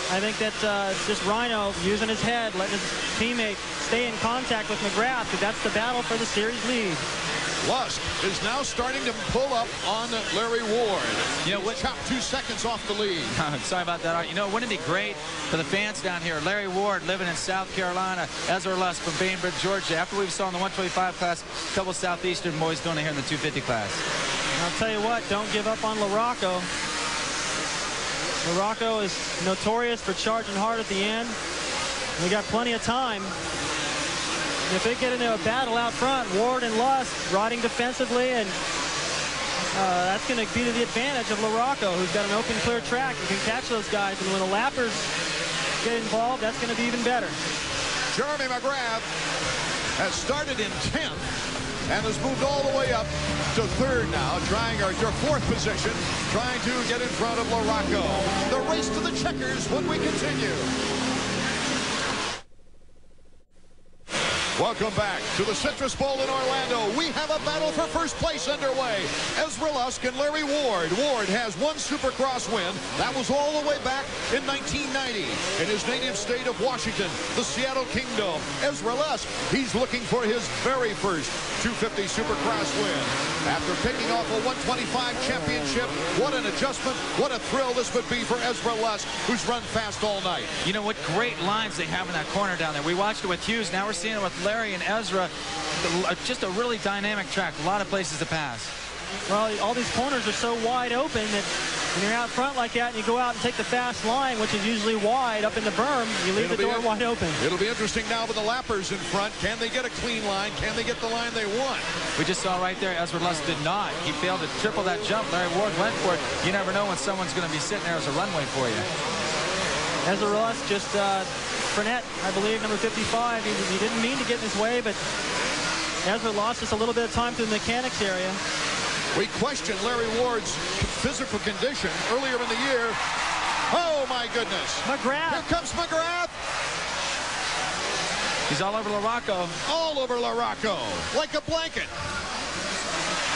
[SPEAKER 2] I think that it's just Rhino using his head, letting his teammate stay in contact with McGrath, because that's the battle for the series lead.
[SPEAKER 1] Lusk is now starting to pull up on Larry Ward.
[SPEAKER 3] You know what?
[SPEAKER 1] Chopped 2 seconds off the lead.
[SPEAKER 3] Sorry about that, Art. You know, wouldn't it be great for the fans down here? Larry Ward living in South Carolina, Ezra Lusk from Bainbridge, Georgia. After we saw in the 125 class, a couple Southeastern boys doing it here in the 250 class.
[SPEAKER 2] I'll tell you what, don't give up on LaRocco. LaRocco is notorious for charging hard at the end. We got plenty of time. If they get into a battle out front, Ward and Lusk riding defensively, and that's going to be to the advantage of LaRocco, who's got an open, clear track. You can catch those guys, and when the lappers get involved, that's going to be even better.
[SPEAKER 1] Jeremy McGrath has started in 10th and has moved all the way up to 3rd now, trying or your 4th position, trying to get in front of LaRocco. The race to the checkers when we continue. Welcome back to the Citrus Bowl in Orlando. We have a battle for first place underway. Ezra Lusk and Larry Ward. Ward has 1 Supercross win. That was all the way back in 1990 in his native state of Washington, the Seattle Kingdom. Ezra Lusk, he's looking for his very first 250 Supercross win. After picking off a 125 championship, what an adjustment, what a thrill this would be for Ezra Lusk, who's run fast all night.
[SPEAKER 3] You know what great lines they have in that corner down there. We watched it with Hughes. Now we're seeing it with Larry and Ezra. Just a really dynamic track. A lot of places to pass.
[SPEAKER 2] Well, all these corners are so wide open that when you're out front like that and you go out and take the fast line, which is usually wide up in the berm, you leave the door wide open.
[SPEAKER 1] It'll be interesting now with the lappers in front. Can they get a clean line? Can they get the line they want?
[SPEAKER 3] We just saw right there, Ezra Lusk did not. He failed to triple that jump. Larry Ward went for it. You never know when someone's going to be sitting there as a runway for you.
[SPEAKER 2] Ezra Lusk just, Fournette, I believe, number 55. He didn't mean to get in his way, but Ezra lost just a little bit of time through the mechanics area.
[SPEAKER 1] We questioned Larry Ward's physical condition earlier in the year. Oh, my goodness.
[SPEAKER 2] McGrath.
[SPEAKER 1] Here comes McGrath.
[SPEAKER 3] He's all over LaRocco.
[SPEAKER 1] All over LaRocco, like a blanket.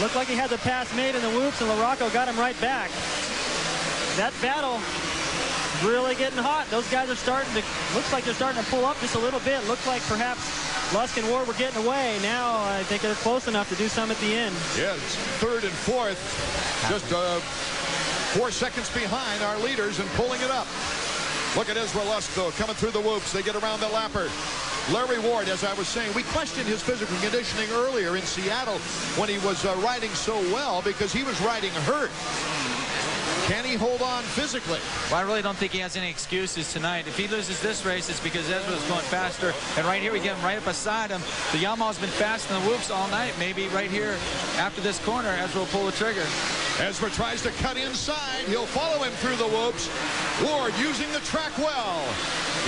[SPEAKER 2] Looked like he had the pass made in the whoops, and LaRocco got him right back. That battle really getting hot. Those guys are starting to, looks like they're starting to pull up just a little bit. Looks like perhaps Lusk and Ward were getting away. Now I think they're close enough to do some at the end.
[SPEAKER 1] Yes, 3rd and 4th, just 4 seconds behind our leaders and pulling it up. Look at Ezra Lusk, though, coming through the whoops. They get around the lapper. Larry Ward, as I was saying, we questioned his physical conditioning earlier in Seattle when he was riding so well because he was riding hurt. Can he hold on physically?
[SPEAKER 3] Well, I really don't think he has any excuses tonight. If he loses this race, it's because Ezra's going faster. And right here, we get him right beside him. The Yamaha's been fast in the whoops all night. Maybe right here, after this corner, Ezra will pull the trigger.
[SPEAKER 1] Ezra tries to cut inside. He'll follow him through the whoops. Ward using the track well.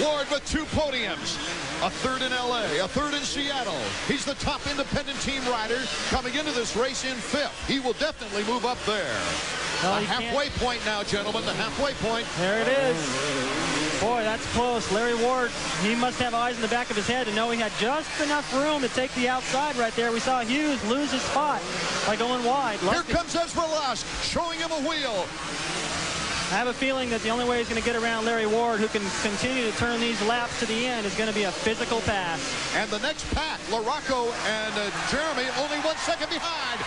[SPEAKER 1] Ward with 2 podiums. A 3rd in LA, a 3rd in Seattle. He's the top independent team rider coming into this race in 5th. He will definitely move up there.
[SPEAKER 2] Well,
[SPEAKER 1] the halfway point now, gentlemen, the halfway point.
[SPEAKER 2] There it is. Boy, that's close. Larry Ward, he must have eyes in the back of his head to know he had just enough room to take the outside right there. We saw Hughes lose his spot by going wide.
[SPEAKER 1] Here comes Ezra Lusk, showing him a wheel.
[SPEAKER 2] I have a feeling that the only way he's going to get around Larry Ward, who can continue to turn these laps to the end, is going to be a physical pass.
[SPEAKER 1] And the next pack, LaRocco and Jeremy, only 1 second behind.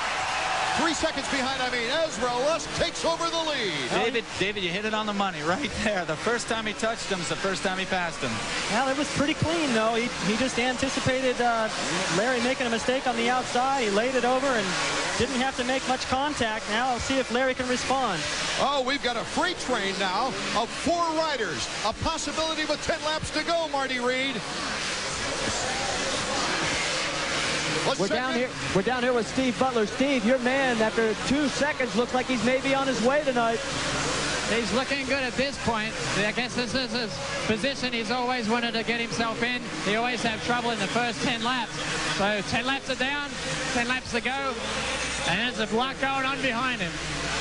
[SPEAKER 1] 3 seconds behind, Ezra Lusk takes over the lead.
[SPEAKER 3] David, you hit it on the money right there. The first time he touched him is the first time he passed him.
[SPEAKER 2] Well, it was pretty clean, though. He just anticipated Larry making a mistake on the outside. He laid it over and didn't have to make much contact. Now I'll see if Larry can respond.
[SPEAKER 1] Oh, we've got a freight train now of 4 riders. A possibility with 10 laps to go, Marty Reed.
[SPEAKER 10] We're down here with Steve Butler. Steve, your man, after 2 seconds, looks like he's maybe on his way tonight.
[SPEAKER 14] He's looking good at this point. I guess this is his position he's always wanted to get himself in. He always have trouble in the first 10 laps. So 10 laps are down, 10 laps to go, and there's a block going on behind him.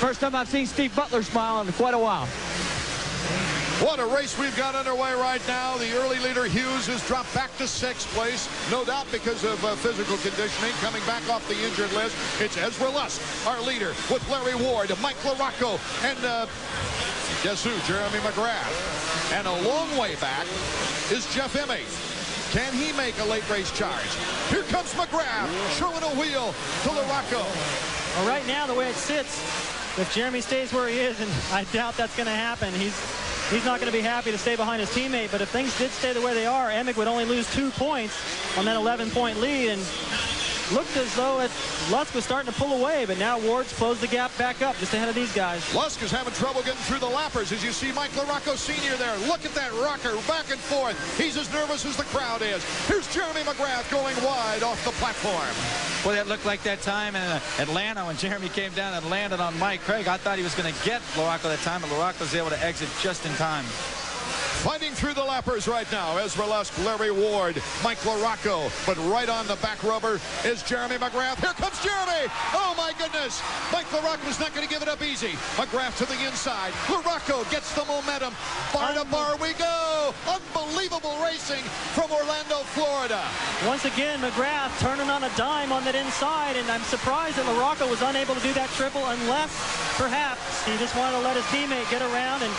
[SPEAKER 10] First time I've seen Steve Butler smile in quite a while.
[SPEAKER 1] What a race we've got underway right now. The early leader, Hughes, has dropped back to 6th place. No doubt because of physical conditioning. Coming back off the injured list, it's Ezra Lusk, our leader, with Larry Ward, Mike LaRocco, and guess who? Jeremy McGrath. And a long way back is Jeff Emig. Can he make a late race charge? Here comes McGrath, showing a wheel to LaRocco.
[SPEAKER 2] Well, right now, the way it sits, if Jeremy stays where he is, and I doubt that's going to happen, he's not going to be happy to stay behind his teammate. But if things did stay the way they are, Emig would only lose 2 points on that 11-point lead. And looked as though Lusk was starting to pull away, but now Ward's closed the gap back up just ahead of these guys.
[SPEAKER 1] Lusk is having trouble getting through the lappers as you see Mike LaRocco Sr. there. Look at that rocker back and forth. He's as nervous as the crowd is. Here's Jeremy McGrath going wide off the platform.
[SPEAKER 3] Well, that looked like that time in Atlanta when Jeremy came down and landed on Mike Craig. I thought he was going to get LaRocco that time, but LaRocco was able to exit just in time.
[SPEAKER 1] Fighting through the lappers right now, Ezra Lusk, Larry Ward, Mike LaRocco, but right on the back rubber is Jeremy McGrath. Here comes Jeremy! Oh my goodness! Mike LaRocco's not going to give it up easy. McGrath to the inside. LaRocco gets the momentum. Bar to bar we go! Unbelievable racing from Orlando, Florida.
[SPEAKER 2] Once again, McGrath turning on a dime on that inside, and I'm surprised that LaRocco was unable to do that triple unless perhaps he just wanted to let his teammate get around and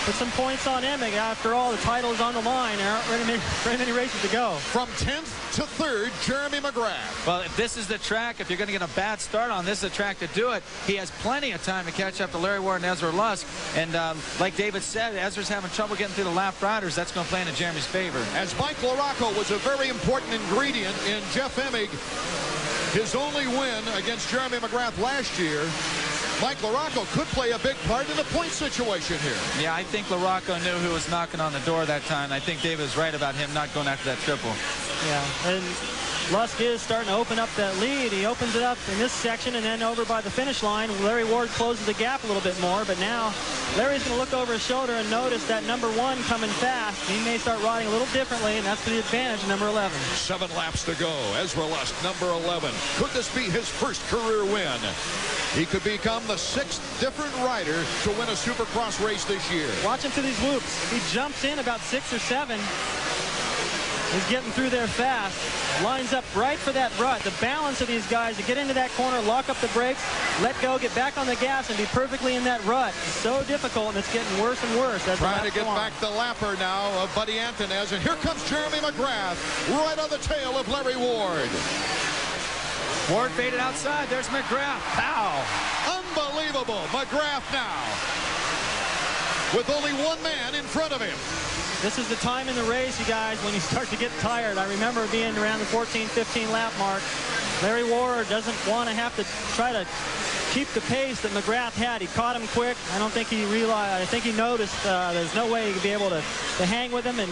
[SPEAKER 2] put some points on Emig. After all, the title is on the line. There aren't very many races to go.
[SPEAKER 1] From 10th to 3rd, Jeremy McGrath.
[SPEAKER 3] Well, if this is the track, if you're going to get a bad start on this is the track to do it. He has plenty of time to catch up to Larry Ward and Ezra Lusk. And like David said, Ezra's having trouble getting through the lap riders. That's going to play into Jeremy's favor.
[SPEAKER 1] As Mike LaRocco was a very important ingredient in Jeff Emig, his only win against Jeremy McGrath last year, Mike LaRocco could play a big part in the point situation here.
[SPEAKER 3] Yeah, I think LaRocco knew who was knocking on the door that time. I think David was right about him not going after that triple.
[SPEAKER 2] Yeah, and Lusk is starting to open up that lead. He opens it up in this section, and then over by the finish line, Larry Ward closes the gap a little bit more. But now Larry's going to look over his shoulder and notice that number 1 coming fast. He may start riding a little differently, and that's to the advantage of number 11.
[SPEAKER 1] 7 laps to go. Ezra Lusk, number 11. Could this be his first career win? He could become the 6th different rider to win a Supercross race this year.
[SPEAKER 2] Watch him through these loops. He jumps in about 6 or 7. He's getting through there fast. Lines up right for that rut. The balance of these guys to get into that corner, lock up the brakes, let go, get back on the gas, and be perfectly in that rut. It's so difficult, and it's getting worse and worse.
[SPEAKER 1] Trying to get back the lapper now of Buddy Antunez, and here comes Jeremy McGrath right on the tail of Larry Ward.
[SPEAKER 3] Ward faded outside. There's McGrath. Pow!
[SPEAKER 1] Unbelievable. McGrath now with only 1 man in front of him.
[SPEAKER 2] This is the time in the race, you guys, when you start to get tired. I remember being around the 14, 15 lap mark. Larry Ward doesn't want to have to try to keep the pace that McGrath had. He caught him quick. I don't think he realized. I think he noticed there's no way he could be able to hang with him. And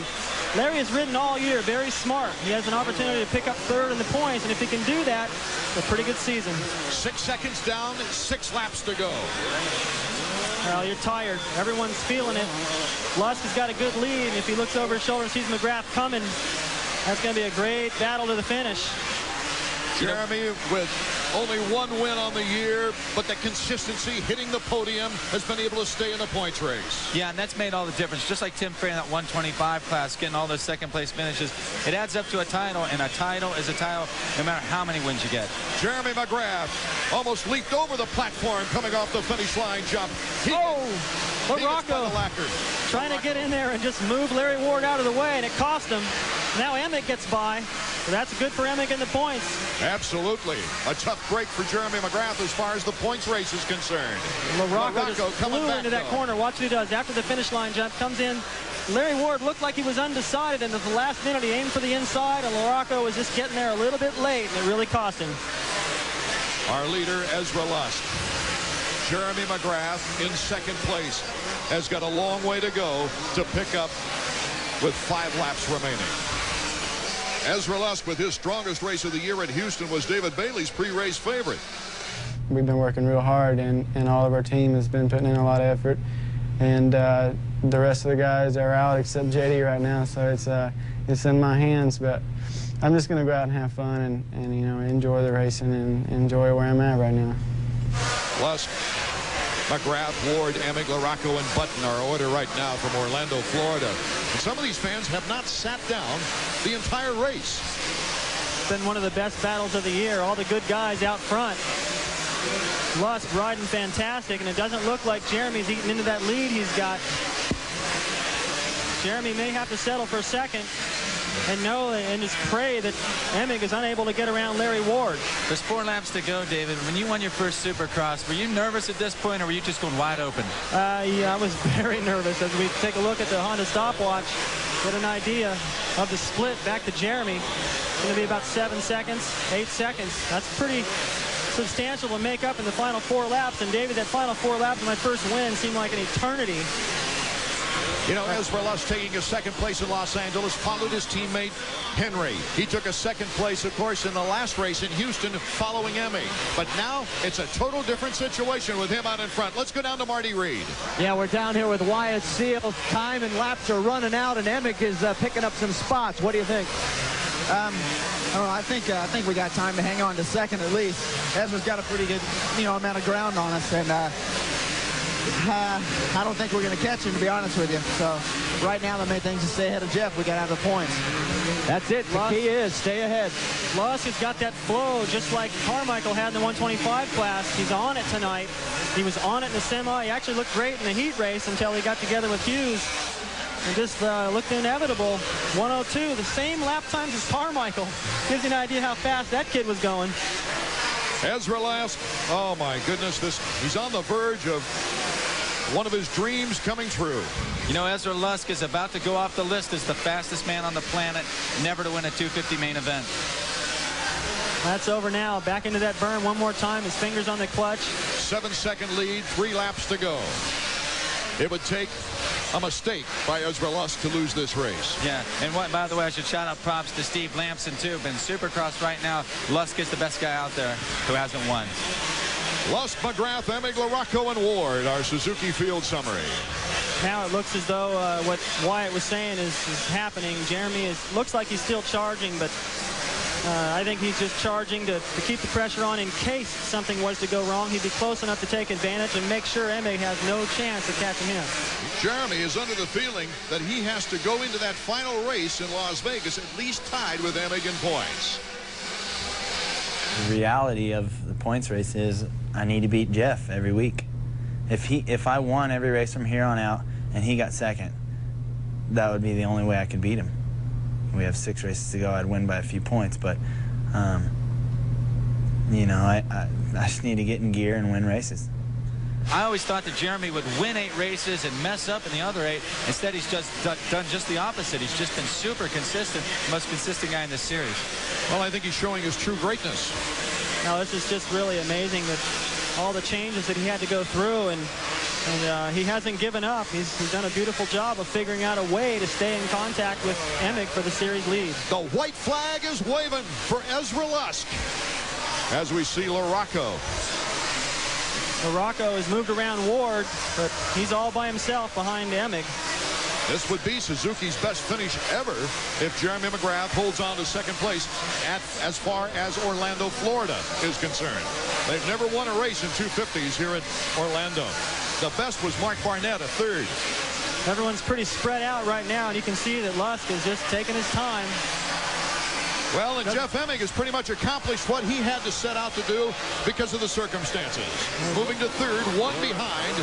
[SPEAKER 2] Larry has ridden all year, very smart. He has an opportunity to pick up 3rd in the points, and if he can do that, it's a pretty good season.
[SPEAKER 1] 6 seconds down, 6 laps to go.
[SPEAKER 2] Well, you're tired. Everyone's feeling it. Lusk has got a good lead, and if he looks over his shoulder and sees McGrath coming, that's going to be a great battle to the finish.
[SPEAKER 1] Jeremy with only 1 win on the year, but the consistency hitting the podium has been able to stay in the points race.
[SPEAKER 3] Yeah, and that's made all the difference. Just like Tim Frey in that 125 class, getting all those 2nd place finishes, it adds up to a title, and a title is a title no matter how many wins you get.
[SPEAKER 1] Jeremy McGrath almost leaped over the platform coming off the finish line jump.
[SPEAKER 2] LaRocco trying to get in there and just move Larry Ward out of the way, and it cost him. Now Emig gets by. So that's good for Emig in the points.
[SPEAKER 1] Absolutely. A tough break for Jeremy McGrath as far as the points race is concerned.
[SPEAKER 2] LaRocco just flew into that corner. Watch what he does. After the finish line jump, comes in. Larry Ward looked like he was undecided, and at the last minute he aimed for the inside, and LaRocco was just getting there a little bit late, and it really cost him.
[SPEAKER 1] Our leader, Ezra Lusk. Jeremy McGrath in 2nd place has got a long way to go to pick up with 5 laps remaining. Ezra Lusk with his strongest race of the year at Houston was David Bailey's pre-race favorite.
[SPEAKER 11] We've been working real hard, and all of our team has been putting in a lot of effort.
[SPEAKER 15] and the rest of the guys are out except JD right now, so it's in my hands. But I'm just going to go out and have fun and you know, enjoy the racing and enjoy where I'm at right now.
[SPEAKER 1] Lusk, McGrath, Ward, Emig, LaRocco, and Button are order right now from Orlando, Florida. And some of these fans have not sat down the entire race.
[SPEAKER 2] It's been one of the best battles of the year. All the good guys out front. Lusk riding fantastic, and it doesn't look like Jeremy's eating into that lead he's got. Jeremy may have to settle for second and know and just pray that Emig is unable to get around Larry Ward.
[SPEAKER 3] There's 4 laps to go, David. When you won your first Supercross, were you nervous at this point, or were you just going wide open?
[SPEAKER 2] Yeah, I was very nervous. As we take a look at the Honda stopwatch, get an idea of the split back to Jeremy. It's going to be about 7 seconds, 8 seconds. That's pretty substantial to make up in the final 4 laps. And David, that final 4 laps of my first win seemed like an eternity.
[SPEAKER 1] You know, Ezra Lusk taking a second place in Los Angeles, followed his teammate Henry. He took a second place, of course, in the last race in Houston, following Emig. But now it's a total different situation with him out in front. Let's go down to Marty Reed.
[SPEAKER 10] Yeah, we're down here with Wyatt Seals. Time and laps are running out, and Emig is picking up some spots. What do you think?
[SPEAKER 16] I think we got time to hang on to second at least. Ezra's got a pretty good, amount of ground on us, and I don't think we're going to catch him, to be honest with you. So right now the main thing is to stay ahead of Jeff. We got to have the points.
[SPEAKER 10] That's it. The key is stay ahead.
[SPEAKER 2] Lusk has got that flow just like Carmichael had in the 125 class. He's on it tonight. He was on it in the semi. He actually looked great in the heat race until he got together with Hughes. And just looked inevitable. 102, the same lap times as Carmichael. Gives you an idea how fast that kid was going.
[SPEAKER 1] Ezra Lusk, oh my goodness, he's on the verge of one of his dreams coming true.
[SPEAKER 3] You know, Ezra Lusk is about to go off the list as the fastest man on the planet never to win a 250 main event.
[SPEAKER 2] That's over now. Back into that burn one more time. His fingers on the clutch.
[SPEAKER 1] 7-second lead, 3 laps to go. It would take a mistake by Ezra Lusk to lose this race.
[SPEAKER 3] Yeah, and by the way, I should shout out props to Steve Lamson, too. But in Supercross right now, Lusk is the best guy out there who hasn't won.
[SPEAKER 1] Lusk, McGrath, Emig, LaRocco, and Ward, our Suzuki Field summary.
[SPEAKER 2] Now it looks as though what Wyatt was saying is happening. Jeremy looks like he's still charging, but I think he's just charging to keep the pressure on in case something was to go wrong. He'd be close enough to take advantage and make sure Emig has no chance of catching him.
[SPEAKER 1] Jeremy is under the feeling that he has to go into that final race in Las Vegas at least tied with Emig in points.
[SPEAKER 13] The reality of the points race is I need to beat Jeff every week. If I won every race from here on out and he got second, that would be the only way I could beat him. We have 6 races to go. I'd win by a few points, but I just need to get in gear and win races.
[SPEAKER 3] I always thought that Jeremy would win 8 races and mess up in the other 8. Instead, he's just done just the opposite. He's just been super consistent, most consistent guy in this series.
[SPEAKER 1] Well, I think he's showing his true greatness.
[SPEAKER 2] Now, this is just really amazing that all the changes that he had to go through, and he hasn't given up. He's done a beautiful job of figuring out a way to stay in contact with Emig for the series lead.
[SPEAKER 1] The white flag is waving for Ezra Lusk as we see LaRocco.
[SPEAKER 2] LaRocco has moved around Ward, but he's all by himself behind Emig.
[SPEAKER 1] This would be Suzuki's best finish ever if Jeremy McGrath holds on to second place as far as Orlando, Florida is concerned. They've never won a race in 250s here at Orlando. The best was Mark Barnett, a 3rd.
[SPEAKER 2] Everyone's pretty spread out right now, and you can see that Lusk is just taking his time.
[SPEAKER 1] Well, and Jeff Emig has pretty much accomplished what he had to set out to do because of the circumstances. Moving to 3rd, 1 behind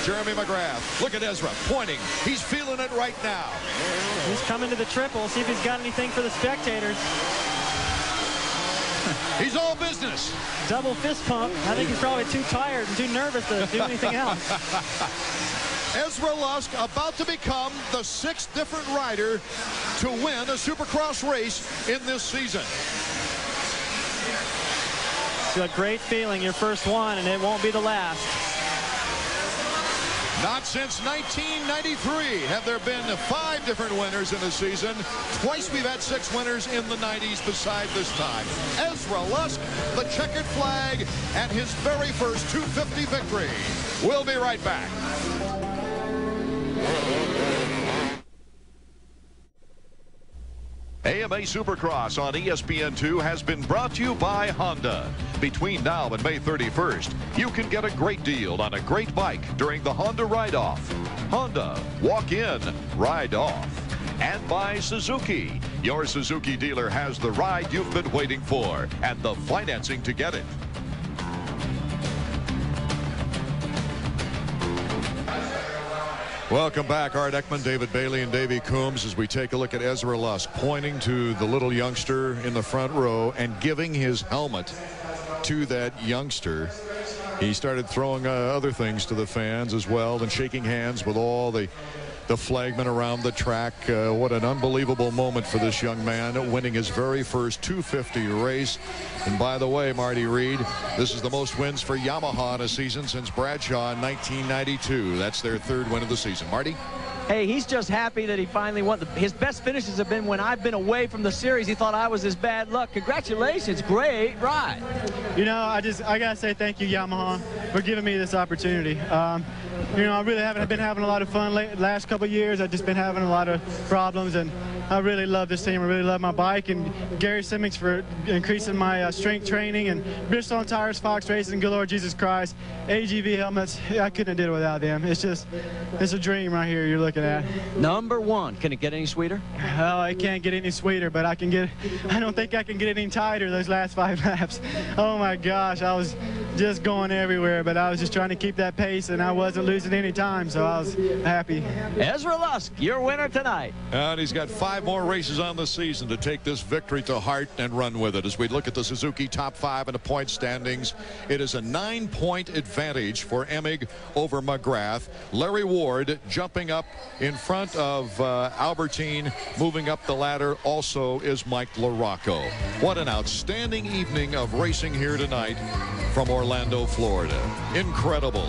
[SPEAKER 1] Jeremy McGrath. Look at Ezra pointing. He's feeling it right now.
[SPEAKER 2] He's coming to the triple. See if he's got anything for the spectators.
[SPEAKER 1] He's all business.
[SPEAKER 2] Double fist pump. I think he's probably too tired and too nervous to do anything else.
[SPEAKER 1] Ezra Lusk about to become the 6th different rider to win a Supercross race in this season.
[SPEAKER 2] It's a great feeling, your first one, and it won't be the last.
[SPEAKER 1] Not since 1993 have there been 5 different winners in a season. Twice we've had 6 winners in the 90s beside this time. Ezra Lusk, the checkered flag, and his very first 250 victory. We'll be right back. AMA Supercross on ESPN2 has been brought to you by Honda. Between now and May 31st, you can get a great deal on a great bike during the Honda Ride-Off. Honda, walk in, ride off. And by Suzuki. Your Suzuki dealer has the ride you've been waiting for and the financing to get it. Welcome back, Art Ekman, David Bailey, and Davey Coombs as we take a look at Ezra Lusk pointing to the little youngster in the front row and giving his helmet to that youngster. He started throwing other things to the fans as well and shaking hands with all the flagmen around the track. What an unbelievable moment for this young man, winning his very first 250 race. And by the way, Marty Reed, this is the most wins for Yamaha in a season since Bradshaw in 1992. That's their 3rd win of the season. Marty?
[SPEAKER 10] Hey, he's just happy that he finally won. His best finishes have been when I've been away from the series. He thought I was his bad luck. Congratulations, great ride.
[SPEAKER 6] You know, I gotta say thank you, Yamaha, for giving me this opportunity. You know, I really haven't been having a lot of fun last couple of years. I've just been having a lot of problems, and I really love this team. I really love my bike, and Gary Simmons for increasing my strength training, and Bridgestone Tires, Fox Racing, good Lord Jesus Christ, AGV helmets. I couldn't have did it without them. It's a dream right here you're looking at.
[SPEAKER 10] Number 1. Can it get any sweeter?
[SPEAKER 6] Oh, it can't get any sweeter, but I don't think I can get any tighter those last 5 laps. Oh my gosh, I was just going everywhere, but I was just trying to keep that pace, and I wasn't losing any time, so I was happy.
[SPEAKER 10] Ezra Lusk, your winner tonight.
[SPEAKER 1] And he's got 5 more races on the season to take this victory to heart and run with it. As we look at the Suzuki top 5 in the point standings, it is a 9-point advantage for Emig over McGrath. Larry Ward jumping up in front of Albertine. Moving up the ladder also is Mike LaRocco. What an outstanding evening of racing here tonight from Orlando, Florida. Incredible.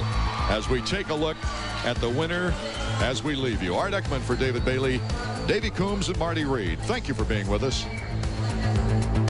[SPEAKER 1] As we take a look at the winner as we leave you. Art Ekman for David Bailey, Davey Coombs, and Marty Reed. Thank you for being with us.